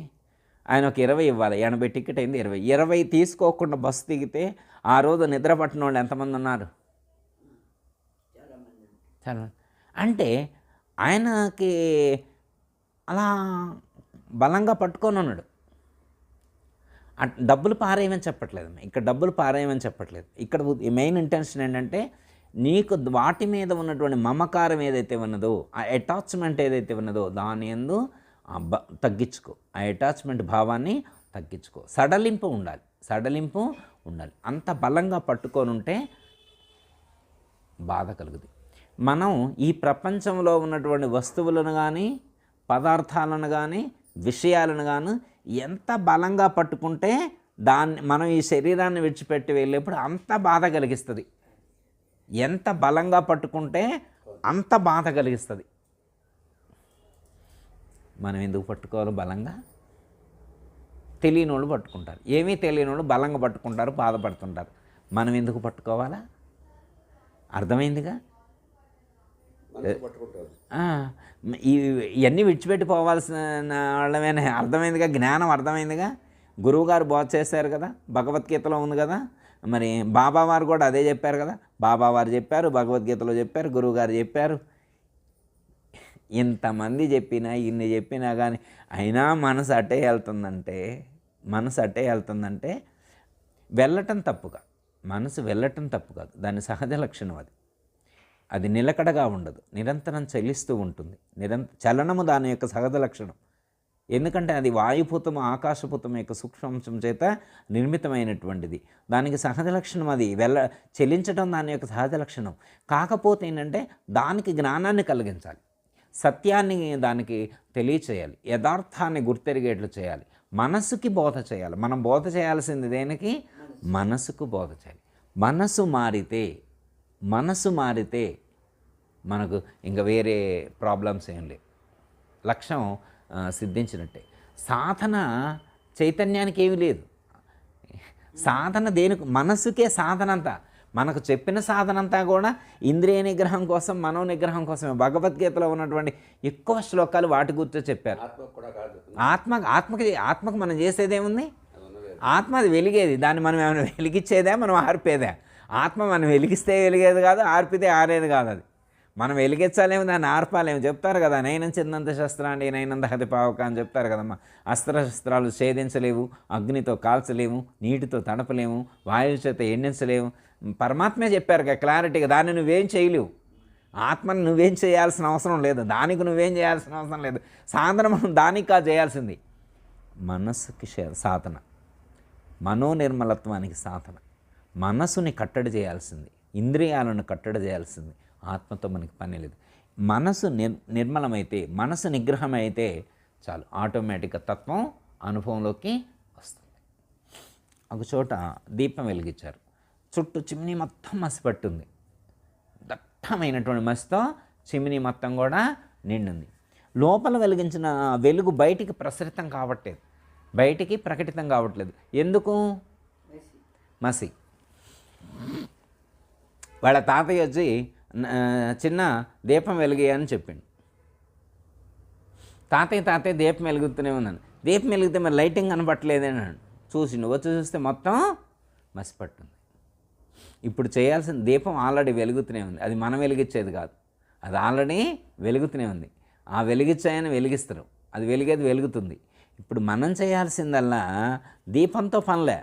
ఆయన ఒక 20 ఇవ్వాలి. 80 టికెట్ అయింది, 20 తీసుకోకుండా బస్సు దిగితే ఆ రోజు నిద్ర పట్టిన వాళ్ళు ఎంతమంది ఉన్నారు? చాలా. అంటే ఆయనకి అలా బలంగా పట్టుకొని ఉన్నాడు. డబ్బులు పారేయమని చెప్పట్లేదు, ఇక్కడ డబ్బులు పారేయమని చెప్పట్లేదు. ఇక్కడ మెయిన్ ఇంటెన్షన్ ఏంటంటే నీకు వాటి మీద ఉన్నటువంటి మమకారం ఏదైతే ఉన్నదో, ఆ అటాచ్మెంట్ ఏదైతే ఉన్నదో దాని యందు తగ్గించుకో. ఆ అటాచ్మెంట్ భావాన్ని తగ్గించుకో. సడలింపు ఉండాలి. అంత బలంగా పట్టుకొని ఉంటే బాధ కలుగుతుంది. మనం ఈ ప్రపంచంలో ఉన్నటువంటి వస్తువులను కానీ, పదార్థాలను కానీ, విషయాలను కానీ ఎంత బలంగా పట్టుకుంటే మనం ఈ శరీరాన్ని విడిచిపెట్టి వెళ్ళేప్పుడు అంత బాధ కలిగిస్తుంది. ఎంత బలంగా పట్టుకుంటే అంత బాధ కలిగిస్తుంది. మనం ఎందుకు పట్టుకోవాలి బలంగా? తెలియని వాళ్ళు పట్టుకుంటారు, ఏమీ తెలియని వాళ్ళు బలంగా పట్టుకుంటారు, బాధపడుతుంటారు. మనం ఎందుకు పట్టుకోవాలా? అర్థమైందిగా? ఇవన్నీ విడిచిపెట్టిపోవాల్సిన వాళ్ళమేనే. అర్థమైందిగా? జ్ఞానం అర్థమైందిగా? గురువుగారు బోధ చేశారు కదా, భగవద్గీతలో ఉంది కదా. మరి బాబావారు కూడా అదే చెప్పారు కదా. బాబావారు చెప్పారు, భగవద్గీతలో చెప్పారు, గురువుగారు చెప్పారు. ఇంతమంది చెప్పినా, ఇన్ని చెప్పినా కానీ అయినా మనసు అట్టే వెళ్తుందంటే వెళ్ళటం తప్పు కాదు. మనసు వెళ్ళటం తప్పు కాదు, దాని సహజ లక్షణం అది నిలకడగా ఉండదు, నిరంతరం చలిస్తూ ఉంటుంది. చలనము దాని యొక్క సహజ లక్షణం. ఎందుకంటే అది వాయుభూతము, ఆకాశభూతం యొక్క సూక్ష్మాంశం చేత నిర్మితమైనటువంటిది. దానికి సహజ లక్షణం అది చెలించడం దాని యొక్క సహజ లక్షణం. కాకపోతే ఏంటంటే దానికి జ్ఞానాన్ని కలిగించాలి, సత్యాన్ని దానికి తెలియచేయాలి, యథార్థాన్ని గుర్తెరిగేట్లు చేయాలి, మనసుకి బోధ చేయాలి. మనం బోధ చేయాల్సింది దేనికి? మనసుకు బోధ చేయాలి. మనసు మారితే మనకు ఇంకా వేరే ప్రాబ్లమ్స్ ఏం లేవు. లక్ష్యం సిద్ధించినట్టే. సాధన చైతన్యానికి ఏమీ లేదు. సాధన దేనికి? మనసుకే సాధన అంతా. మనకు చెప్పిన సాధన అంతా కూడా ఇంద్రియ నిగ్రహం కోసం, మనో నిగ్రహం కోసమే. భగవద్గీతలో ఉన్నటువంటి ఎక్కువ శ్లోకాలు వాటి గుర్తు చెప్పారు. ఆత్మకు మనం చేసేదేముంది? ఆత్మ అది వెలిగేది. దాన్ని మనం ఏమైనా వెలిగించేదా, మనం ఆర్పేదా? ఆత్మ మనం వెలిగిస్తే వెలిగేది కాదు, ఆర్పితే ఆరేది కాదు. అది మనం వెలిగించాలేమో, దాన్ని ఆర్పాలేమో. చెప్తారు కదా, నైనం చిందంత శస్త్రాండి నైనంద హతి పావక అని చెప్తారు కదమ్మా. అస్త్రశస్త్రాలు ఛేదించలేవు, అగ్నితో కాల్చలేము, నీటితో తడపలేము, వాయువు చేత ఎండించలేము. పరమాత్మే చెప్పారు కదా క్లారిటీగా. దాన్ని నువ్వేం చేయలేవు. ఆత్మను నువ్వేం చేయాల్సిన అవసరం లేదు, దానికి నువ్వేం చేయాల్సిన అవసరం లేదు. సాధన మనం దానికి కాదు చేయాల్సింది. మనస్సుకి సాధన, మనోనిర్మలత్వానికి సాధన. మనసుని కట్టడి చేయాల్సింది, ఇంద్రియాలను కట్టడి చేయాల్సింది. ఆత్మతో మనకి పని లేదు. మనసు నిర్మలమైతే, మనసు నిగ్రహం అయితే చాలు, ఆటోమేటిక్గా తత్వం అనుభవంలోకి వస్తుంది. ఒక చోట దీపం వెలిగించారు, చుట్టూ చిమ్నీ మొత్తం మసిపట్టుంది. దట్టమైనటువంటి మసితో చిమ్నీ మొత్తం కూడా నిండింది. లోపల వెలిగించిన వెలుగు బయటికి ప్రసరితం కావట్లేదు, బయటికి ప్రకటితం కావట్లేదు. ఎందుకు? మసి. వాళ్ళ తాతయ్య వచ్చి చిన్న దీపం వెలిగేయని చెప్పిండు. తాతయ్య దీపం వెలుగుతూనే ఉన్నాను. దీపం వెలిగితే మరి లైటింగ్ కనపట్టలేదని అన్నాడు. వచ్చి చూస్తే మొత్తం మసిపట్టుంది. ఇప్పుడు చేయాల్సిన దీపం ఆల్రెడీ వెలుగుతూనే ఉంది, అది మనం వెలిగించేది కాదు, అది ఆల్రెడీ వెలుగుతూనే ఉంది. ఆ వెలిగించాయని వెలిగిస్తారు, అది వెలిగేది వెలుగుతుంది. ఇప్పుడు మనం చేయాల్సిందల్లా దీపంతో పనిలే,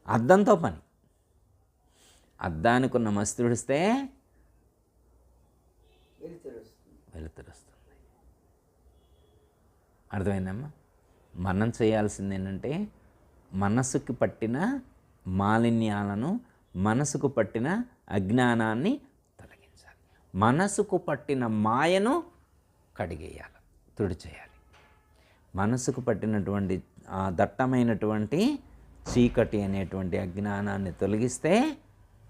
అద్దంతో పని. అద్దానికి ఉన్న మసి తుడిస్తే వెలుతురు వస్తుంది. అర్థమైందమ్మా? మనం చేయాల్సింది ఏంటంటే మనసుకు పట్టిన మాలిన్యాలను, మనసుకు పట్టిన అజ్ఞానాన్ని తొలగించాలి. మనసుకు పట్టిన మాయను కడిగేయాలి, తుడిచేయాలి. మనసుకు పట్టినటువంటి ఆ దట్టమైనటువంటి చీకటి అనేటువంటి అజ్ఞానాన్ని తొలగిస్తే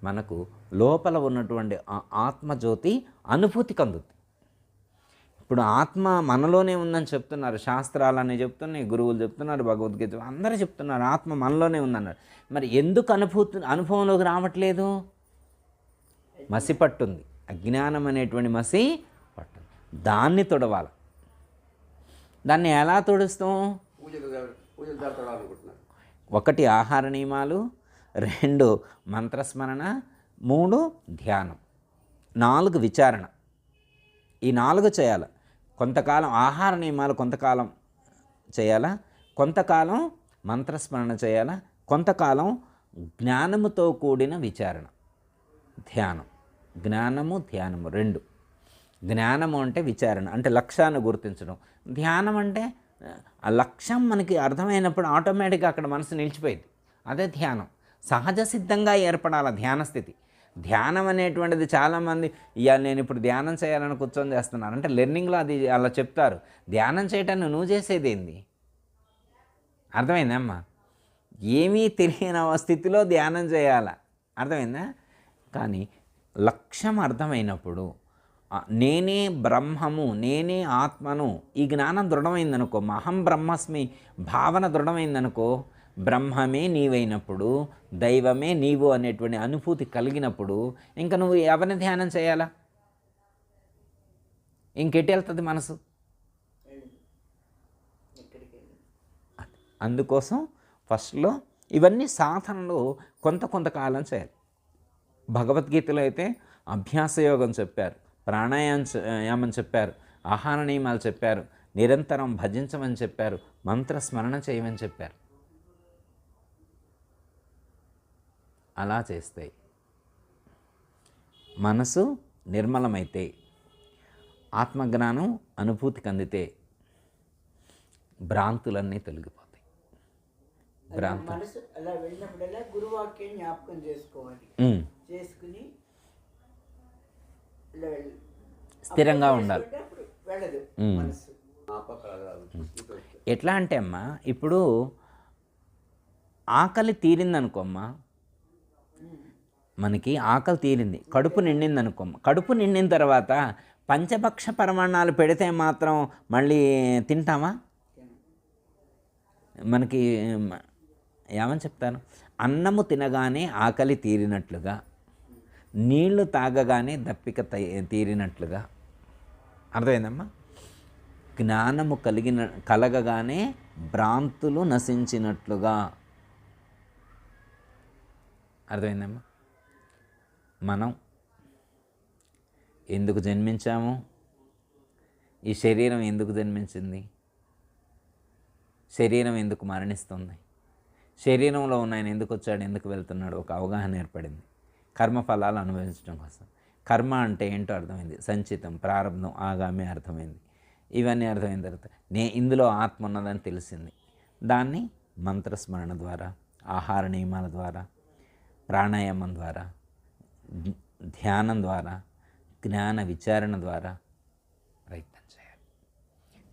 మనకు లోపల ఉన్నటువంటి ఆ ఆత్మజ్యోతి అనుభూతికి అందుతుంది. ఇప్పుడు ఆత్మ మనలోనే ఉందని చెప్తున్నారు, శాస్త్రాలని చెప్తున్నాయి, గురువులు చెప్తున్నారు, భగవద్గీత అందరూ చెప్తున్నారు ఆత్మ మనలోనే ఉందన్నారు. మరి ఎందుకు అనుభవంలోకి రావట్లేదు? మసి పట్టుంది, అజ్ఞానం అనేటువంటి మసి పట్టుంది. దాన్ని తొడవాలి. దాన్ని ఎలా తొడుస్తాం? 1 ఆహార నియమాలు, 2 మంత్రస్మరణ, 3 ధ్యానం, 4 విచారణ. ఈ 4 చేయాలి. కొంతకాలం ఆహార నియమాలు కొంతకాలం చేయాలా, కొంతకాలం మంత్రస్మరణ చేయాలా, కొంతకాలం జ్ఞానముతో కూడిన విచారణ, ధ్యానం. జ్ఞానము ధ్యానము రెండు. జ్ఞానము అంటే విచారణ, అంటే లక్ష్యాన్ని గుర్తించడం. ధ్యానం అంటే ఆ లక్ష్యం మనకి అర్థమైనప్పుడు ఆటోమేటిక్గా అక్కడ మనసు నిలిచిపోయింది. అదే ధ్యానం. సహజ సిద్ధంగా ఏర్పడాల ధ్యాన స్థితి. ధ్యానం అనేటువంటిది చాలామంది ఇవాళ నేను ఇప్పుడు ధ్యానం చేయాలని కూర్చొని చేస్తున్నాను అంటే లెర్నింగ్లో అది అలా చెప్తారు. ధ్యానం చేయటాన్ని నువ్వు చేసేది ఏంది? అర్థమైందమ్మా? ఏమీ తెలియని స్థితిలో ధ్యానం చేయాల. అర్థమైందా? కానీ లక్ష్యం అర్థమైనప్పుడు నేనే బ్రహ్మము, నేనే ఆత్మను, ఈ జ్ఞానం దృఢమైందనుకో, అహం బ్రహ్మస్మి భావన దృఢమైందనుకో, బ్రహ్మమే నీవైనప్పుడు, దైవమే నీవు అనేటువంటి అనుభూతి కలిగినప్పుడు ఇంకా నువ్వు ఎవరిని ధ్యానం చేయాలా? ఇంకెటు వెళ్తుంది మనసు? అందుకోసం ఫస్ట్లో ఇవన్నీ సాధనలు కొంతకాలం చేయాలి. భగవద్గీతలో అయితే అభ్యాస యోగం చెప్పారు, ప్రాణాయామం చెప్పారు, ఆహార నియమాలు చెప్పారు, నిరంతరం భజించమని చెప్పారు, మంత్రస్మరణ చేయమని చెప్పారు. అలా చేస్తే మనసు నిర్మలమైతే, ఆత్మజ్ఞానం అనుభూతికి అందితే భ్రాంతులన్నీ తొలగిపోతాయి. మనసు అలా వెళ్ళినప్పుడల్లా గురువాక్యం జ్ఞాపకం చేసుకోవాలి. చేసుకుని స్థిరంగా ఉండాలి. వెళ్ళదు మనసు. ఎట్లా అంటే అమ్మా, ఇప్పుడు ఆకలి తీరిందనుకోమ్మా, మనకి ఆకలి తీరింది, కడుపు నిండిందనుకోమ్మ. కడుపు నిండిన తర్వాత పంచభక్ష పరమాణాలు పెడితే మాత్రం మళ్ళీ తింటామా? మనకి ఏమని చెప్తాను, అన్నము తినగానే ఆకలి తీరినట్లుగా, నీళ్లు తాగగానే దప్పిక తీరినట్లుగా. అర్థమైందమ్మా? జ్ఞానము కలగగానే భ్రాంతులు నశించినట్లుగా. అర్థమైందమ్మా? మనం ఎందుకు జన్మించాము? ఈ శరీరం ఎందుకు జన్మించింది? శరీరం ఎందుకు మరణిస్తుంది? శరీరంలో ఉన్న ఆయన ఎందుకు వచ్చాడు, ఎందుకు వెళ్తున్నాడు? ఒక అవగాహన ఏర్పడింది. కర్మఫలాలు అనుభవించడం కోసం. కర్మ అంటే ఏంటో అర్థమైంది. సంచితం, ప్రారంభం, ఆగామి అర్థమైంది. ఇవన్నీ అర్థమైన తర్వాత ఇందులో ఆత్మ ఉన్నదని తెలిసింది. దాన్ని మంత్రస్మరణ ద్వారా, ఆహార నియమాల ద్వారా, ప్రాణాయామం ద్వారా, ధ్యానం ద్వారా, జ్ఞాన విచారణ ద్వారా ప్రయత్నం చేయాలి.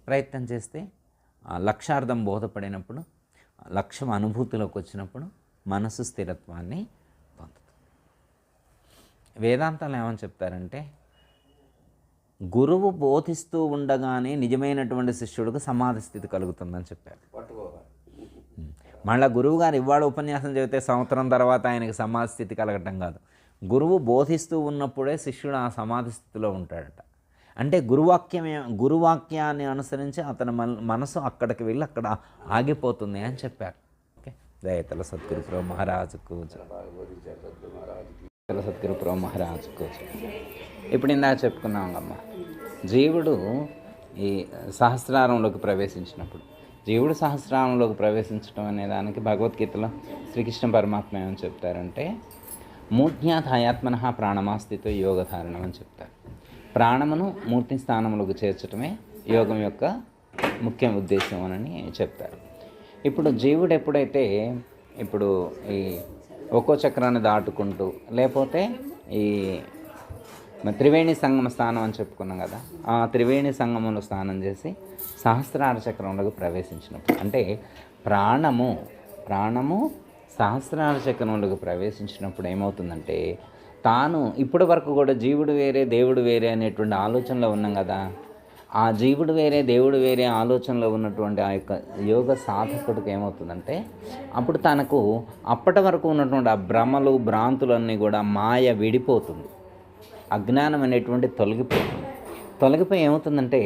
ప్రయత్నం చేస్తే లక్ష్యార్థం బోధపడినప్పుడు, లక్ష్యం అనుభూతిలోకి వచ్చినప్పుడు మనసు స్థిరత్వాన్ని పొందుతుంది. వేదాంతాలు ఏమని చెప్తారంటే, గురువు బోధిస్తూ ఉండగానే నిజమైనటువంటి శిష్యుడికి సమాధి స్థితి కలుగుతుందని చెప్పారు. మళ్ళీ గురువు గారు ఇవాళ ఉపన్యాసం చెబితే సంవత్సరం తర్వాత ఆయనకి సమాధి స్థితి కలగటం కాదు. గురువు బోధిస్తూ ఉన్నప్పుడే శిష్యుడు ఆ సమాధి స్థితిలో ఉంటాడట. అంటే గురువాక్యాన్ని అనుసరించి అతని మనసు అక్కడికి వెళ్ళి అక్కడ ఆగిపోతుంది అని చెప్పారు. ఓకే, దయతల సద్గురు ప్రభు మహారాజుకు, సద్గురు ప్రభు మహారాజుకు. ఇప్పుడు ఇందాక చెప్పుకున్నాం అమ్మ, జీవుడు ఈ సహస్రారంలోకి ప్రవేశించినప్పుడు, జీవుడు సహస్రారంలోకి ప్రవేశించడం అనే దానికి భగవద్గీతలో శ్రీకృష్ణ పరమాత్మ ఏమని చెప్తారంటే, మూర్ధ్యాత్ హయాత్మనః ప్రాణమాస్థితో యోగధారణం అని చెప్తారు. ప్రాణమును మూర్తి స్థానంలోకి చేర్చడమే యోగం యొక్క ముఖ్య ఉద్దేశం అని చెప్తారు. ఇప్పుడు జీవుడు ఎప్పుడైతే ఇప్పుడు ఈ ఒక్కో చక్రాన్ని దాటుకుంటూ, లేకపోతే ఈ త్రివేణి సంగమ స్థానం అని చెప్పుకున్నాం కదా, ఆ త్రివేణి సంగమంలో స్నానం చేసి సహస్రార చక్రంలోకి ప్రవేశించినప్పుడు, అంటే ప్రాణము సహస్రార చక్రంలోకి ప్రవేశించినప్పుడు ఏమవుతుందంటే, తాను ఇప్పటి వరకు కూడా జీవుడు వేరే దేవుడు వేరే అనేటువంటి ఆలోచనలో ఉన్నాం కదా, ఆ జీవుడు వేరే దేవుడు వేరే ఆలోచనలో ఉన్నటువంటి ఆ యొక్క యోగ సాధకుడికి ఏమవుతుందంటే, అప్పుడు తనకు అప్పటి వరకు ఉన్నటువంటి ఆ భ్రమలు భ్రాంతులన్నీ కూడా మాయ విడిపోతుంది, అజ్ఞానం అనేటువంటి తొలగిపోయి ఏమవుతుందంటే,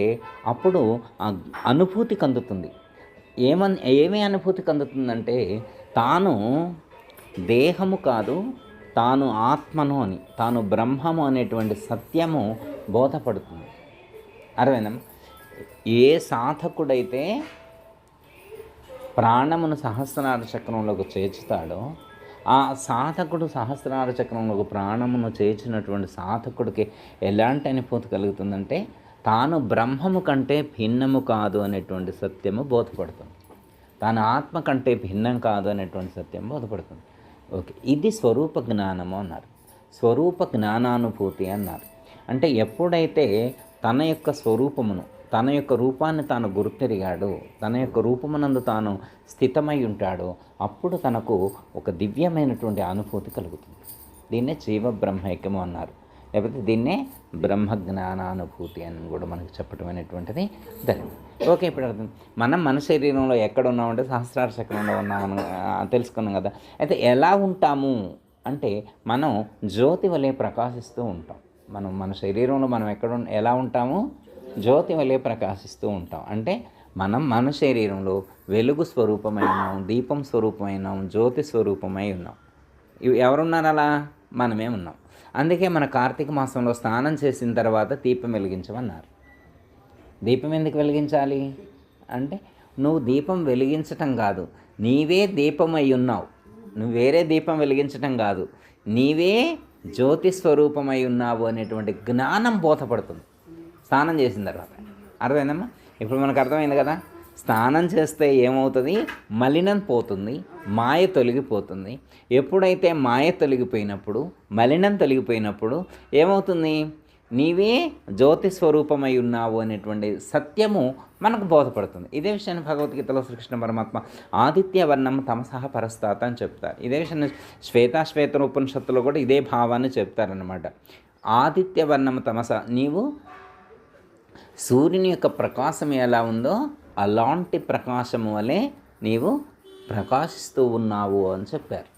అప్పుడు ఆ అనుభూతికి అందుతుంది. ఏమి అనుభూతికి అందుతుందంటే, తాను దేహము కాదు, తాను ఆత్మను అని, తాను బ్రహ్మము అనేటువంటి సత్యము బోధపడుతుంది. అర్థమైందమ్మా? ఏ సాధకుడైతే ప్రాణమును సహస్రార చక్రంలోకి చేర్చుతాడో, ఆ సాధకుడు సహస్రార చక్రంలోకి ప్రాణమును చేర్చినటువంటి సాధకుడికి ఎలాంటి అనుభూతి కలుగుతుందంటే, తాను బ్రహ్మము కంటే భిన్నము కాదు అనేటువంటి సత్యము బోధపడుతుంది. తాను ఆత్మ కంటే భిన్నం కాదు అనేటువంటి సత్యం బోధపడుతుంది. ఓకే, ఇది స్వరూప జ్ఞానము అన్నారు. స్వరూప జ్ఞానానుభూతి అన్నారు. అంటే ఎప్పుడైతే తన యొక్క స్వరూపమును, తన యొక్క రూపాన్ని తాను గుర్తెరిగాడో, తన యొక్క రూపమునందు తాను స్థితమై ఉంటాడో, అప్పుడు తనకు ఒక దివ్యమైనటువంటి అనుభూతి కలుగుతుంది. దీన్నే జీవ బ్రహ్మైక్యము అన్నారు, లేకపోతే దీన్నే బ్రహ్మ జ్ఞానానుభూతి అని కూడా మనకు చెప్పడం అనేటువంటిది జరిగింది. ఓకే, ఇప్పుడు అర్థం. మనం మన శరీరంలో ఎక్కడ ఉన్నామంటే సహస్రార చక్రంలో ఉన్నామని తెలుసుకున్నాం కదా. అయితే ఎలా ఉంటాము అంటే, మనం జ్యోతి వలె ప్రకాశిస్తూ ఉంటాం. మన శరీరంలో మనం ఎలా ఉంటాము? జ్యోతి వలె ప్రకాశిస్తూ ఉంటాం. అంటే మన శరీరంలో వెలుగు స్వరూపమై ఉన్నాం, దీపం స్వరూపమై ఉన్నాం, జ్యోతి స్వరూపమై ఉన్నాం. ఎవరున్నారు అలా? మనమే ఉన్నాం. అందుకే మన కార్తీక మాసంలో స్నానం చేసిన తర్వాత దీపం వెలిగించమన్నారు. దీపం ఎందుకు వెలిగించాలి అంటే, నువ్వు దీపం వెలిగించటం కాదు, నీవే దీపమై ఉన్నావు. నువ్వు వేరే దీపం వెలిగించటం కాదు, నీవే జ్యోతి స్వరూపమై ఉన్నావు అనేటువంటి జ్ఞానం బోధపడుతుంది స్నానం చేసిన తర్వాత. అర్థమైందమ్మా? ఇప్పుడు మనకు అర్థమైంది కదా. స్నానం చేస్తే ఏమవుతుంది? మలినం పోతుంది, మాయ తొలగిపోతుంది. ఎప్పుడైతే మాయ తొలగిపోయినప్పుడు, మలినం తొలగిపోయినప్పుడు ఏమవుతుంది? నీవే జ్యోతి స్వరూపమై ఉన్నావు అనేటువంటి సత్యము మనకు బోధపడుతుంది. ఇదే విషయాన్ని భగవద్గీతలో శ్రీకృష్ణ పరమాత్మ ఆదిత్య వర్ణం తమసహ పరస్తాత అని చెప్తారు. ఇదే విషయాన్ని శ్వేతాశ్వేతన ఉపనిషత్తులో కూడా ఇదే భావాన్ని చెప్తారనమాట. ఆదిత్య వర్ణం తమస, నీవు సూర్యుని యొక్క ప్రకాశం ఎలా ఉందో అలాంటి ప్రకాశము వలె నీవు ప్రకాశిస్తూ ఉన్నావు అని చెప్పారు.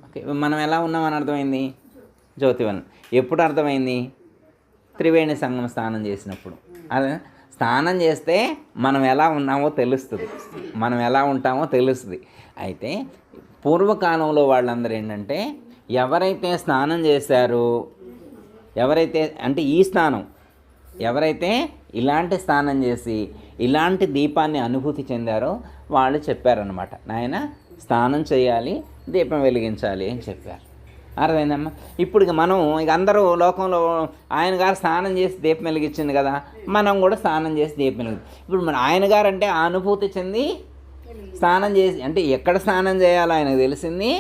ఓకే, మనం ఎలా ఉన్నామని అర్థమైంది? జ్యోతివనం. ఎప్పుడు అర్థమైంది? త్రివేణి సంగమ స్నానం చేసినప్పుడు. అదే స్నానం చేస్తే మనం ఎలా ఉన్నామో తెలుస్తుంది, మనం ఎలా ఉంటామో తెలుస్తుంది. అయితే పూర్వకాలంలో వాళ్ళందరూ ఏంటంటే, ఎవరైతే స్నానం చేశారో, ఎవరైతే అంటే ఈ స్నానం, ఎవరైతే ఇలాంటి స్నానం చేసి ఇలాంటి దీపాన్ని అనుభూతి చెందారో వాళ్ళు చెప్పారనమాట, నాయన స్నానం చేయాలి, దీపం వెలిగించాలి అని చెప్పారు. అర్థమైందమ్మా? ఇప్పుడు మనం అందరూ లోకంలో ఆయన గారు స్నానం చేసి దీపం వెలిగించింది కదా, మనం కూడా స్నానం చేసి దీపం వెలిగించి, ఇప్పుడు మన ఆయన గారు అంటే ఆ అనుభూతి చెంది స్నానం చేసి, అంటే ఎక్కడ స్నానం చేయాలో ఆయనకు తెలిసింది,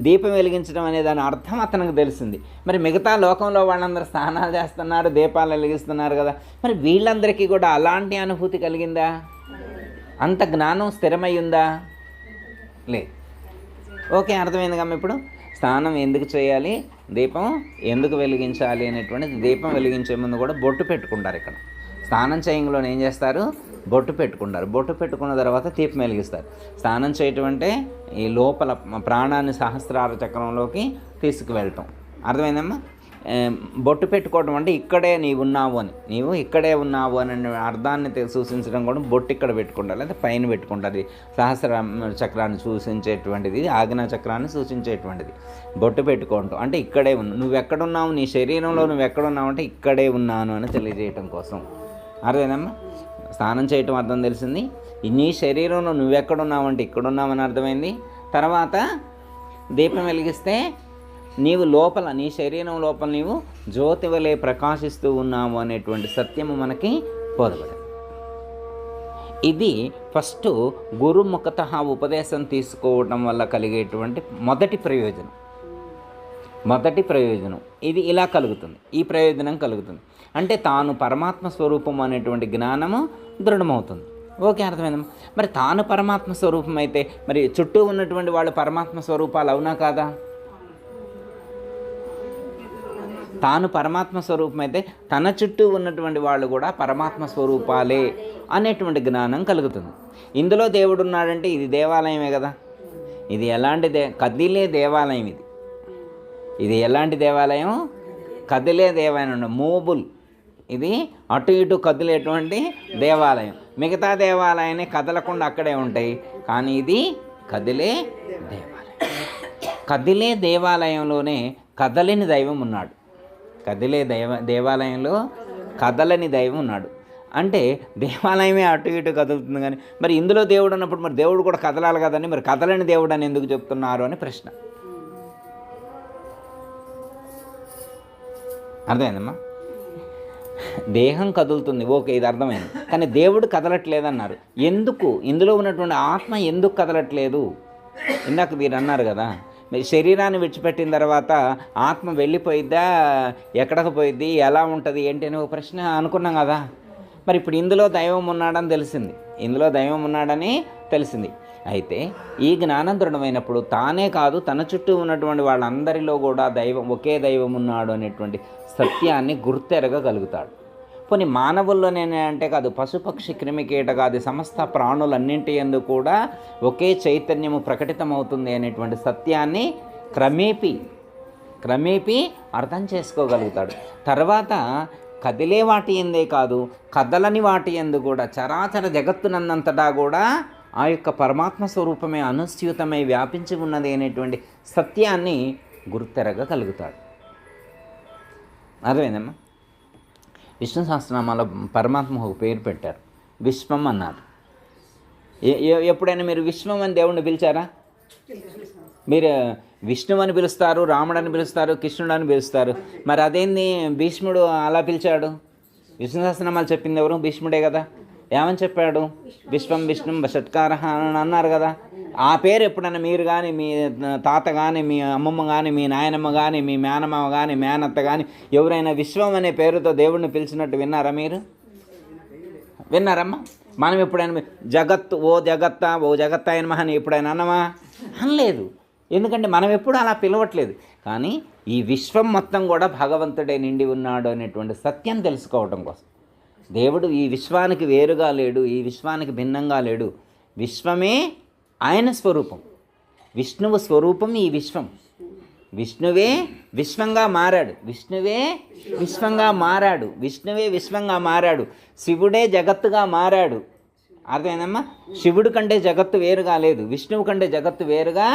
దీపం వెలిగించడం అనే దాని అర్థం అతనికి తెలిసింది. మరి మిగతా లోకంలో వాళ్ళందరూ స్నానాలు చేస్తున్నారు, దీపాలు వెలిగిస్తున్నారు కదా, మరి వీళ్ళందరికీ కూడా అలాంటి అనుభూతి కలిగిందా? అంత జ్ఞానం స్థిరమై ఉందా? లేదు. ఓకే, అర్థమైంది కమ్మ. ఇప్పుడు స్నానం ఎందుకు చేయాలి, దీపం ఎందుకు వెలిగించాలి అనేటువంటిది, దీపం వెలిగించే ముందు కూడా బొట్టు పెట్టుకుంటారు. ఇక్కడ స్నానం చేయంలో ఏం చేస్తారు? బొట్టు పెట్టుకుంటారు. బొట్టు పెట్టుకున్న తర్వాత దీపం వెలిగిస్తారు. స్నానం చేయటం అంటే ఈ లోపల ప్రాణాన్ని సహస్రార చక్రంలోకి తీసుకువెళ్ళటం. అర్థమైందమ్మా? బొట్టు పెట్టుకోవడం అంటే ఇక్కడే నీవు ఉన్నావు అని, నీవు ఇక్కడే ఉన్నావు అని అర్థాన్ని సూచించడం కూడా బొట్టు ఇక్కడ పెట్టుకుంటారు, లేదా పైన పెట్టుకుంటుంది. సహస్ర చక్రాన్ని సూచించేటువంటిది, ఆజ్ఞా చక్రాన్ని సూచించేటువంటిది. బొట్టు పెట్టుకోవటం అంటే ఇక్కడే ఉన్నావు, నువ్వు ఎక్కడున్నావు, నీ శరీరంలో నువ్వు ఎక్కడున్నావు అంటే ఇక్కడే ఉన్నాను అని తెలియజేయటం కోసం. అర్థమైందమ్మా? స్నానం చేయటం అర్థం తెలిసింది. నీ శరీరంలో నువ్వెక్కడున్నావు అంటే ఇక్కడున్నావని అర్థమైంది. తర్వాత దీపం వెలిగిస్తే నీవు లోపల, నీ శరీరం లోపల నీవు జ్యోతి వలె ప్రకాశిస్తూ ఉన్నావు అనేటువంటి సత్యము మనకి బోధపడింది. ఇది ఫస్ట్ గురుముఖతః ఉపదేశం తీసుకోవడం వల్ల కలిగేటువంటి మొదటి ప్రయోజనం. ఇది ఇలా కలుగుతుంది, ఈ ప్రయోజనం కలుగుతుంది. అంటే తాను పరమాత్మ స్వరూపం అనేటువంటి జ్ఞానము దృఢమవుతుంది. ఓకే, అర్థమైందమ్మా? మరి తాను పరమాత్మ స్వరూపం అయితే మరి చుట్టూ ఉన్నటువంటి వాళ్ళు పరమాత్మ స్వరూపాలు అవునా కాదా? తాను పరమాత్మ స్వరూపం అయితే తన చుట్టూ ఉన్నటువంటి వాళ్ళు కూడా పరమాత్మ స్వరూపాలే అనేటువంటి జ్ఞానం కలుగుతుంది. ఇందులో దేవుడు ఉన్నాడంటే ఇది దేవాలయమే కదా. ఇది ఎలాంటి కదిలే దేవాలయం. ఇది ఎలాంటి దేవాలయం? కదిలే దేవాలయం, మూవబుల్. ఇది అటు ఇటు కదిలేటువంటి దేవాలయం. మిగతా దేవాలయాన్ని కదలకుండా అక్కడే ఉంటాయి, కానీ ఇది కదిలే దేవాలయం. కదిలే దేవాలయంలోనే కదలని దైవం ఉన్నాడు. కదిలే దేవాలయంలో కదలని దైవం ఉన్నాడు. అంటే దేవాలయమే అటు ఇటు కదులుతుంది కానీ మరి ఇందులో దేవుడు అన్నప్పుడు మరి దేవుడు కూడా కదలాలి కదండి, మరి కదలని దేవుడు అని ఎందుకు చెప్తున్నారు అని ప్రశ్న. అర్థమైందమ్మా? దేహం కదులుతుంది, ఓకే, ఇది అర్థమైంది, కానీ దేవుడు కదలట్లేదన్నారు. ఎందుకు? ఇందులో ఉన్నటువంటి ఆత్మ ఎందుకు కదలట్లేదు? ఇందాక మీరు అన్నారు కదా, మరి శరీరాన్ని విడిచిపెట్టిన తర్వాత ఆత్మ వెళ్ళిపోయిద్దా, ఎక్కడికి పోయిద్ది, ఎలా ఉంటుంది ఏంటి అని ఒక ప్రశ్న అనుకున్నాం కదా. మరి ఇప్పుడు ఇందులో దైవం ఉన్నాడని తెలిసింది, ఇందులో దైవం ఉన్నాడని తెలిసింది. అయితే ఈ జ్ఞానం దృఢమైనప్పుడు తానే కాదు తన చుట్టూ ఉన్నటువంటి వాళ్ళందరిలో కూడా దైవం, ఒకే దైవం ఉన్నాడు అనేటువంటి సత్యాన్ని గుర్తెరగగలుగుతాడు. కొన్ని మానవుల్లోనే అంటే కాదు, పశుపక్షి క్రిమికీటకాది సమస్త ప్రాణులన్నింటి యందు కూడా ఒకే చైతన్యము ప్రకటితమవుతుంది అనేటువంటి సత్యాన్ని క్రమేపీ అర్థం చేసుకోగలుగుతాడు. తర్వాత కదిలే వాటి ఎందే కాదు, కదలని వాటి ఎందు కూడా చరాచర జగత్తునందంతటా కూడా ఆ యొక్క పరమాత్మ స్వరూపమే అనుస్యూతమై వ్యాపించి ఉన్నది అనేటువంటి సత్యాన్ని గుర్తెరగగలుగుతాడు. అర్థమైందమ్మా? విష్ణు సహస్రనామాలో పరమాత్మ ఒక పేరు పెట్టారు, విశ్వం అన్నారు. ఎప్పుడైనా మీరు విశ్వం అని దేవుణ్ణి పిలిచారా? మీరు విష్ణువు అని పిలుస్తారు, రాముడు అని పిలుస్తారు, కృష్ణుడు అని పిలుస్తారు. మరి అదేంది భీష్ముడు అలా పిలిచాడు? విష్ణు సహస్రనామాలు చెప్పింది ఎవరు? భీష్ముడే కదా. ఏమని చెప్పాడు? విశ్వం విష్ణుం వషట్కార అని అన్నారు కదా. ఆ పేరు ఎప్పుడైనా మీరు కానీ, మీ తాత కానీ, మీ అమ్మమ్మ కానీ, మీ నాయనమ్మ కానీ, మీ మేనమ్మ కానీ, మేనత్త కానీ ఎవరైనా విశ్వం అనే పేరుతో దేవుడిని పిలిచినట్టు విన్నారా మీరు? విన్నారమ్మా? మనం ఎప్పుడైనా జగత్తు, ఓ జగత్తా, ఓ జగత్తాయన మహని ఎప్పుడైనా అన్నమా? అనలేదు. ఎందుకంటే మనం ఎప్పుడు అలా పిలవట్లేదు. కానీ ఈ విశ్వం మొత్తం కూడా భగవంతుడే నిండి ఉన్నాడు అనేటువంటి సత్యం తెలుసుకోవటం కోసం దేవుడు ఈ విశ్వానికి వేరుగా లేడు, ఈ విశ్వానికి భిన్నంగా లేడు. విశ్వమే ఆయన స్వరూపం, విష్ణువు స్వరూపం ఈ విశ్వం. విష్ణువే విశ్వంగా మారాడు, విష్ణువే విశ్వంగా మారాడు, విష్ణువే విశ్వంగా మారాడు. శివుడే జగత్తుగా మారాడు. అర్థమైందమ్మా? శివుడి కంటే జగత్తు వేరుగా లేదు, విష్ణువు కంటే జగత్తు వేరుగా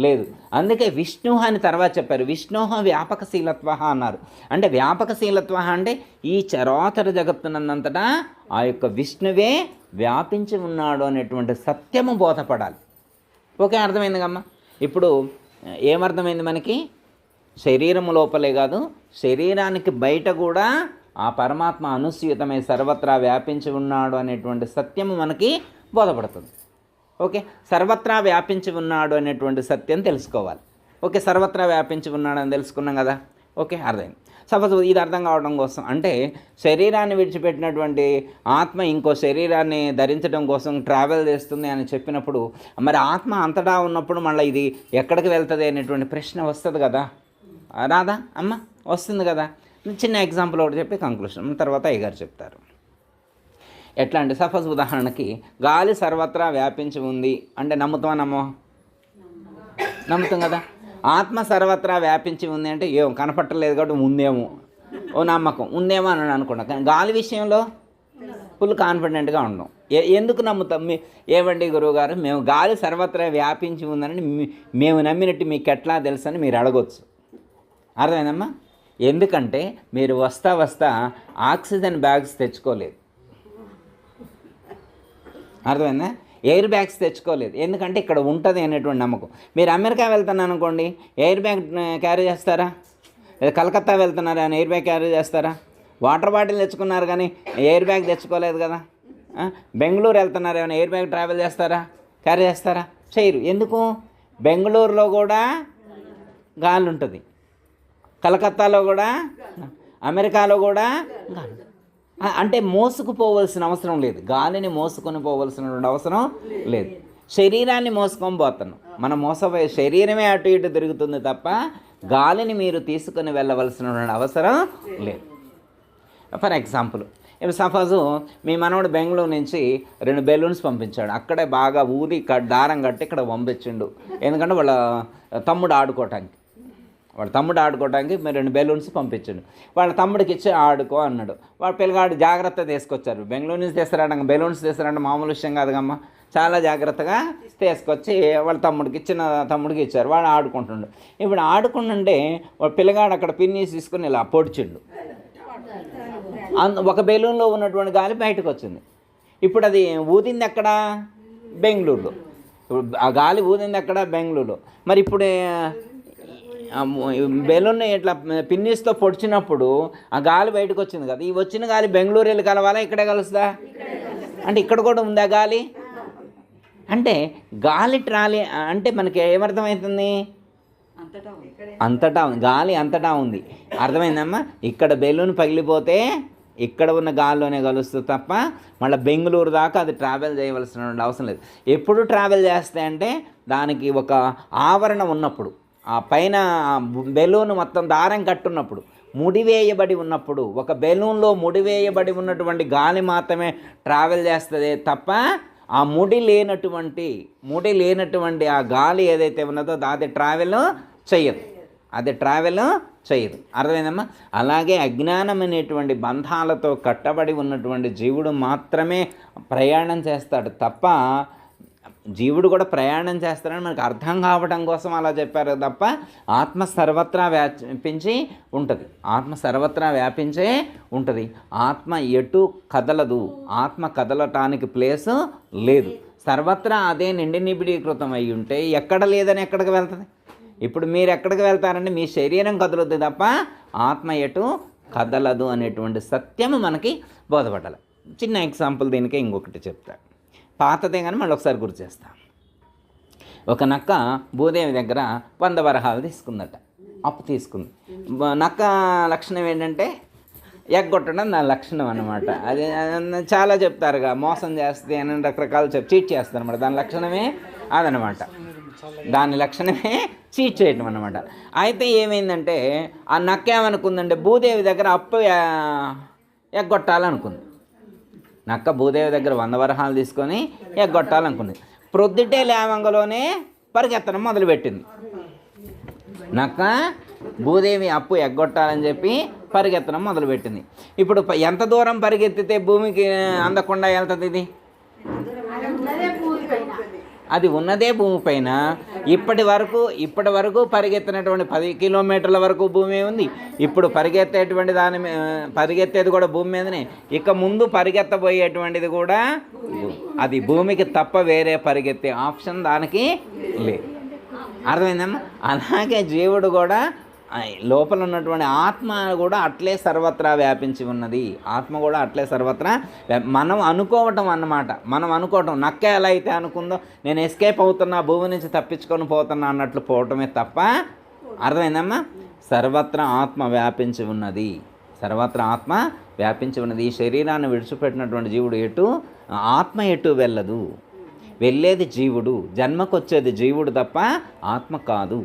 లేదు. అందుకే విష్ణు అని తర్వాత చెప్పారు. విష్ణోహ వ్యాపకశీలత్వ అన్నారు. అంటే వ్యాపకశీలత్వ అంటే ఈ చరాచర జగత్తునంతటా ఆ యొక్క విష్ణువే వ్యాపించి ఉన్నాడు అనేటువంటి సత్యము బోధపడాలి. ఓకే, అర్థమైంది కమ్మా? ఇప్పుడు ఏమర్థమైంది మనకి? శరీరము లోపలే కాదు, శరీరానికి బయట కూడా ఆ పరమాత్మ అనుస్యూతమై సర్వత్రా వ్యాపించి ఉన్నాడు అనేటువంటి సత్యము మనకి బోధపడుతుంది. ఓకే, సర్వత్రా వ్యాపించి ఉన్నాడు అనేటువంటి సత్యం తెలుసుకోవాలి. ఓకే, సర్వత్రా వ్యాపించి ఉన్నాడు అని తెలుసుకున్నాం కదా. ఓకే, అర్థమైంది. సపోజ్ ఇది అర్థం కావడం కోసం అంటే శరీరాన్ని విడిచిపెట్టినటువంటి ఆత్మ ఇంకో శరీరాన్ని ధరించడం కోసం ట్రావెల్ చేస్తుంది అని చెప్పినప్పుడు మరి ఆత్మ అంతటా ఉన్నప్పుడు మళ్ళీ ఇది ఎక్కడికి వెళ్తుంది అనేటువంటి ప్రశ్న వస్తుంది కదా, రాదా అమ్మ? వస్తుంది కదా. చిన్న ఎగ్జాంపుల్ ఒకటి చెప్పి కంక్లూషన్ తర్వాత అయ్యగారు చెప్తారు. ఎట్లా అంటే సపోజ్ ఉదాహరణకి గాలి సర్వత్రా వ్యాపించి ఉంది అంటే నమ్ముతామా? నమ్ముతాం కదా. ఆత్మ సర్వత్రా వ్యాపించి ఉంది అంటే ఏం కనపట్టలేదు కాబట్టి ఉందేమో, ఓ నమ్మకం ఉందేమో అని అనుకున్నాం. కానీ గాలి విషయంలో ఫుల్ కాన్ఫిడెంట్గా ఉన్నాం. ఎందుకు నమ్ముతాం? ఏమండి గురువుగారు, మేము గాలి సర్వత్రా వ్యాపించి ఉందని మేము నమ్మినట్టు మీకు ఎట్లా తెలుసు అని మీరు అడగొచ్చు. అర్థమైందమ్మా? ఎందుకంటే మీరు వస్తా ఆక్సిజన్ బ్యాగ్స్ తెచ్చుకోలేదు. అర్థమైందా? ఎయిర్ బ్యాగ్స్ తెచ్చుకోలేదు. ఎందుకంటే ఇక్కడ ఉంటుంది అనేటువంటి నమ్మకం. మీరు అమెరికా వెళ్తున్నాను అనుకోండి, ఎయిర్ బ్యాగ్ క్యారీ చేస్తారా? లేదా కలకత్తా వెళ్తున్నారు అని ఎయిర్ బ్యాగ్ క్యారీ చేస్తారా? వాటర్ బాటిల్ తెచ్చుకున్నారు కానీ ఎయిర్ బ్యాగ్ తెచ్చుకోలేదు కదా. బెంగళూరు వెళ్తున్నారు ఏమైనా ఎయిర్ బ్యాగ్ ట్రావెల్ చేస్తారా? క్యారీ చేస్తారా? చేయరు. ఎందుకు? బెంగళూరులో కూడా గాలి ఉంటుంది, కలకత్తాలో కూడా, అమెరికాలో కూడా గాలి. అంటే మోసుకుపోవలసిన అవసరం లేదు, గాలిని మోసుకొని పోవలసినటువంటి అవసరం లేదు. శరీరాన్ని మోసుకొని పోతున్నాం మనం. మోసపోయే శరీరమే అటు ఇటు తిరుగుతుంది తప్ప గాలిని మీరు తీసుకొని వెళ్ళవలసినటువంటి అవసరం లేదు. ఫర్ ఎగ్జాంపుల్, ఇప్పుడు సపోజు మీ మనవడు బెంగళూరు నుంచి 2 బెలూన్స్ పంపించాడు. అక్కడే బాగా ఊది దారం కట్టి ఇక్కడ పంపించిండు. ఎందుకంటే వాళ్ళ తమ్ముడు ఆడుకోవటానికి మీరు 2 బెలూన్స్ పంపించండు. వాళ్ళ తమ్ముడికి ఇచ్చి ఆడుకో అన్నాడు. వాడు పిల్లగాడు జాగ్రత్త తీసుకొచ్చారు. బెంగళూరు నుంచి తెస్తారంట, బెలూన్స్ తెస్తారంటే మామూలు విషయం కాదుగమ్మా. చాలా జాగ్రత్తగా తీసుకొచ్చి వాళ్ళ తమ్ముడికి ఇచ్చారు. వాడు ఆడుకుంటుండు. ఇప్పుడు ఆడుకుంటుంటే వాడు పిల్లగాడు అక్కడ పిన్నీస్ తీసుకుని ఇలా పొడిచిండు. ఒక బెలూన్లో ఉన్నటువంటి గాలి బయటకు వచ్చింది. ఇప్పుడు అది ఊదింది ఎక్కడ? బెంగళూరులో. ఇప్పుడు ఆ గాలి ఊదింది ఎక్కడ? బెంగళూరులో. మరి ఇప్పుడు బెలూన్ ఇట్లా పిన్నిస్తో పొడిచినప్పుడు ఆ గాలి బయటకు వచ్చింది కదా, ఈ వచ్చిన గాలి బెంగళూరు వెళ్ళి కలవాలా, ఇక్కడే కలుస్తుందా? అంటే ఇక్కడ కూడా ఉందా గాలి? అంటే గాలి ట్రాలీ అంటే మనకి ఏమర్థమవుతుంది? అంతటా ఉంది, గాలి అంతటా ఉంది. అర్థమైందమ్మా? ఇక్కడ బెలూన్ పగిలిపోతే ఇక్కడ ఉన్న గాలిలోనే కలుస్తుంది తప్ప మళ్ళీ బెంగళూరు దాకా అది ట్రావెల్ చేయవలసిన అవసరం లేదు. ఎప్పుడు ట్రావెల్ చేస్తే అంటే దానికి ఒక ఆవరణ ఉన్నప్పుడు, ఆ పైన బెలూన్ మొత్తం దారం కట్టున్నప్పుడు, ముడివేయబడి ఉన్నప్పుడు, ఒక బెలూన్లో ముడివేయబడి ఉన్నటువంటి గాలి మాత్రమే ట్రావెల్ చేస్తుంది తప్ప ఆ ముడి లేనటువంటి ఆ గాలి ఏదైతే ఉన్నదో అది ట్రావెల్ చేయదు. అర్థమైందమ్మా? అలాగే అజ్ఞానం అనేటువంటి బంధాలతో కట్టబడి ఉన్నటువంటి జీవుడు మాత్రమే ప్రయాణం చేస్తాడు తప్ప, జీవుడు కూడా ప్రయాణం చేస్తాడని మనకు అర్థం కావడం కోసం అలా చెప్పారు తప్ప ఆత్మ సర్వత్రా వ్యాపించి ఉంటుంది. ఆత్మ ఎటు కదలదు, ఆత్మ కదలటానికి ప్లేసు లేదు. సర్వత్రా అదే నిండి నిబిడీకృతం అయి ఉంటే ఎక్కడ లేదని ఎక్కడికి వెళ్తుంది? ఇప్పుడు మీరు ఎక్కడికి వెళ్తారంటే మీ శరీరం కదలదు తప్ప ఆత్మ ఎటు కదలదు అనేటువంటి సత్యము మనకి బోధపడాలి. చిన్న ఎగ్జాంపుల్ దీనికి ఇంకొకటి చెప్తా, పాతదే కానీ మళ్ళీ ఒకసారి గుర్తు చేస్తాం. ఒక నక్క భూదేవి దగ్గర 100 వరహాలు తీసుకుందట, అప్పు తీసుకుంది. నక్క లక్షణం ఏంటంటే ఎగ్గొట్టడం దాని లక్షణం అన్నమాట. అది చాలా చెప్తారుగా, మోసం చేస్తే అని రకరకాలు చీట్ చేస్తారు అన్నమాట. దాని లక్షణమే అదనమాట, దాని లక్షణమే చీట్ చేయటం అన్నమాట. అయితే ఏమైందంటే ఆ నక్క ఏమనుకుందంటే భూదేవి దగ్గర అప్పు ఎగ్గొట్టాలనుకుంది. నక్క భూదేవి దగ్గర 100 వరహాలు తీసుకొని ఎగ్గొట్టాలనుకుంది. ప్రొద్దుటే లేవంగలోనే పరిగెత్తడం మొదలుపెట్టింది. నక్క భూదేవి అప్పు ఎగ్గొట్టాలని చెప్పి పరిగెత్తడం మొదలుపెట్టింది. ఇప్పుడు ఎంత దూరం పరిగెత్తితే భూమికి అందకుండా వెళ్తుంది? ఇది అది ఉన్నదే భూమి పైన. ఇప్పటి వరకు పరిగెత్తినటువంటి 10 కిలోమీటర్ల వరకు భూమి ఉంది. ఇప్పుడు పరిగెత్తేది కూడా భూమి మీదనే. ఇక ముందు పరిగెత్తబోయేటువంటిది కూడా అది భూమికి తప్ప వేరే పరిగెత్తే ఆప్షన్ దానికి లేదు. అర్థమైందమ్మా? అలాగే జీవుడు కూడా లోపల ఉన్నటువంటి ఆత్మ కూడా అట్లే సర్వత్రా వ్యాపించి ఉన్నది. ఆత్మ కూడా అట్లే సర్వత్రా మనం అనుకోవటం నక్క ఎలా అయితే అనుకుందో నేను ఎస్కేప్ అవుతున్నా, భూమి నుంచి తప్పించుకొని పోతున్నా అన్నట్లు పోవటమే తప్ప, అర్థమైందమ్మా? సర్వత్రా ఆత్మ వ్యాపించి ఉన్నది. ఈ శరీరాన్ని విడిచిపెట్టినటువంటి జీవుడు ఆత్మ ఎటు వెళ్ళదు. వెళ్ళేది జీవుడు, జన్మకొచ్చేది జీవుడు తప్ప ఆత్మ కాదు.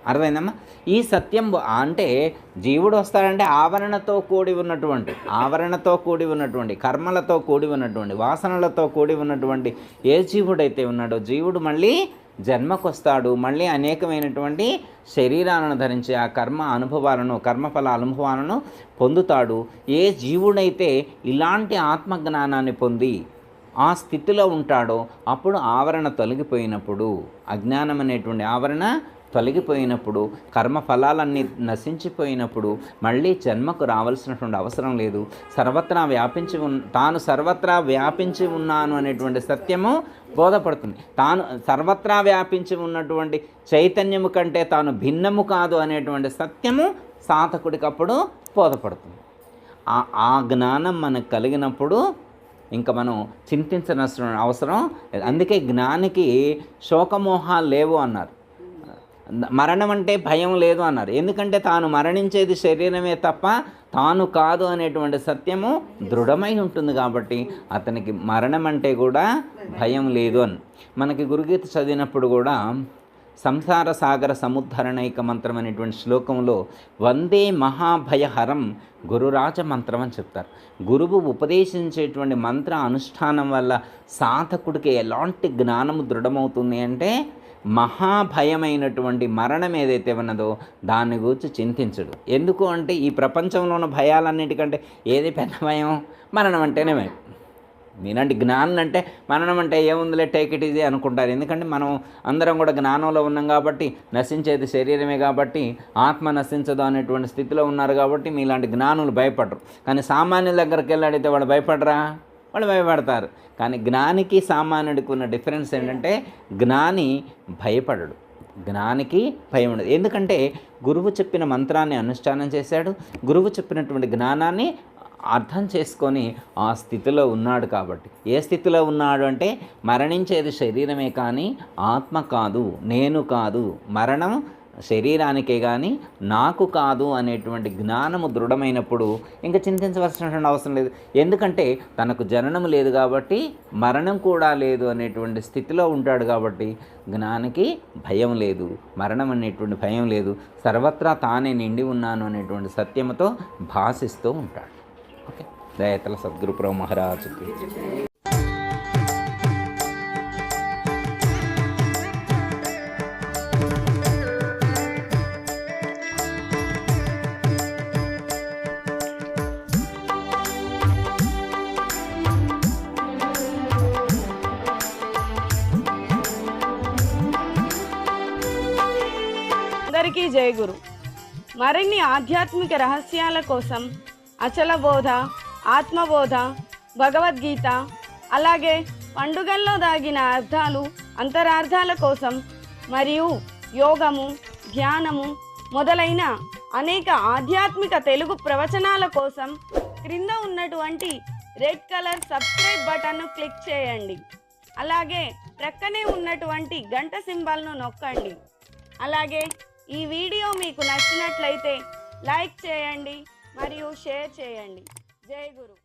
అర్థమైందమ్మా? ఈ సత్యం అంటే జీవుడు వస్తాడంటే ఆవరణతో కూడి ఉన్నటువంటి కర్మలతో కూడి ఉన్నటువంటి వాసనలతో కూడి ఉన్నటువంటి ఏ జీవుడైతే ఉన్నాడో జీవుడు మళ్ళీ జన్మకొస్తాడు. మళ్ళీ అనేకమైనటువంటి శరీరాలను ధరించి ఆ కర్మఫల అనుభవాలను పొందుతాడు. ఏ జీవుడైతే ఇలాంటి ఆత్మజ్ఞానాన్ని పొంది ఆ స్థితిలో ఉంటాడో అప్పుడు ఆవరణ తొలగిపోయినప్పుడు, అజ్ఞానం అనేటువంటి ఆవరణ తొలగిపోయినప్పుడు, కర్మఫలాలన్నీ నశించిపోయినప్పుడు మళ్ళీ జన్మకు రావాల్సినటువంటి అవసరం లేదు. తాను సర్వత్రా వ్యాపించి ఉన్నాను అనేటువంటి సత్యము బోధపడుతుంది. తాను సర్వత్రా వ్యాపించి ఉన్నటువంటి చైతన్యము కంటే తాను భిన్నము కాదు అనేటువంటి సత్యము సాధకుడికి అప్పుడు బోధపడుతుంది. ఆ జ్ఞానం మనకు కలిగినప్పుడు ఇంకా మనం చింతించనవసరం అవసరం. అందుకే జ్ఞానికి శోకమోహాలు లేవు అన్నారు. మరణం అంటే భయం లేదు అన్నారు. ఎందుకంటే తాను మరణించేది శరీరమే తప్ప తాను కాదు అనేటువంటి సత్యము దృఢమై ఉంటుంది కాబట్టి అతనికి మరణం అంటే కూడా భయం లేదు అని. మనకి గురుగీత చదివినప్పుడు కూడా సంసార సాగర సముద్ధరణైక మంత్రం అనేటువంటి శ్లోకంలో వందే మహాభయహరం గురురాజ మంత్రం అని చెప్తారు. గురువు ఉపదేశించేటువంటి మంత్ర అనుష్ఠానం వల్ల సాధకుడికి ఎలాంటి జ్ఞానము దృఢమవుతుంది అంటే మహాభయమైనటువంటి మరణం ఏదైతే ఉన్నదో దాన్ని గురించి చింతించడు. ఎందుకు అంటే ఈ ప్రపంచంలో ఉన్న భయాలన్నిటికంటే ఏది పెద్ద భయం? మరణం అంటేనే భయం. మీలాంటి జ్ఞానం అంటే మరణం అంటే ఏముందిలే టేక్ ఇట్ ఈజీ అనుకుంటారు. ఎందుకంటే మనం అందరం కూడా జ్ఞానంలో ఉన్నాం కాబట్టి, నశించేది శరీరమే కాబట్టి ఆత్మ నశించదు అనేటువంటి స్థితిలో ఉన్నారు కాబట్టి మీలాంటి జ్ఞానులు భయపడరు. కానీ సామాన్యుల దగ్గరికి వెళ్ళి అడిగితే వాళ్ళు భయపడరా? వాళ్ళు భయపడతారు. కానీ జ్ఞానికి సామాన్యుడికి ఉన్న డిఫరెన్స్ ఏంటంటే జ్ఞాని భయపడడు, జ్ఞానికి భయం ఉండదు. ఎందుకంటే గురువు చెప్పిన మంత్రాన్ని అనుష్ఠానం చేశాడు, గురువు చెప్పినటువంటి జ్ఞానాన్ని అర్థం చేసుకొని ఆ స్థితిలో ఉన్నాడు కాబట్టి. ఏ స్థితిలో ఉన్నాడు అంటే మరణించేది శరీరమే కానీ ఆత్మ కాదు, నేను కాదు, మరణం శరీరానికే కానీ నాకు కాదు అనేటువంటి జ్ఞానము దృఢమైనప్పుడు ఇంకా చింతించవలసినటువంటి అవసరం లేదు. ఎందుకంటే తనకు జననం లేదు కాబట్టి మరణం కూడా లేదు అనేటువంటి స్థితిలో ఉంటాడు కాబట్టి జ్ఞానికి భయం లేదు, మరణం అనేటువంటి భయం లేదు, సర్వత్రా తానే నిండి ఉన్నాను అనేటువంటి సత్యముతో భాషిస్తూ ఉంటాడు. ఓకే, దయతల సద్గురు ప్రభు మహారాజుకి. అందరికీ జై గురు. మరిన్ని ఆధ్యాత్మిక రహస్యాల కోసం అచల బోధ, ఆత్మబోధ, భగవద్గీత, అలాగే పండుగల్లో దాగిన అర్థాలు, అంతరార్థాల కోసం మరియు యోగము, ధ్యానము మొదలైన అనేక ఆధ్యాత్మిక తెలుగు ప్రవచనాల కోసం క్రింద ఉన్నటువంటి రెడ్ కలర్ సబ్స్క్రైబ్ బటన్ను క్లిక్ చేయండి. అలాగే ప్రక్కనే ఉన్నటువంటి గంట సింబల్ను నొక్కండి. అలాగే ఈ వీడియో మీకు నచ్చినట్లయితే లైక్ చేయండి మరియు షేర్ చేయండి. జై గురు.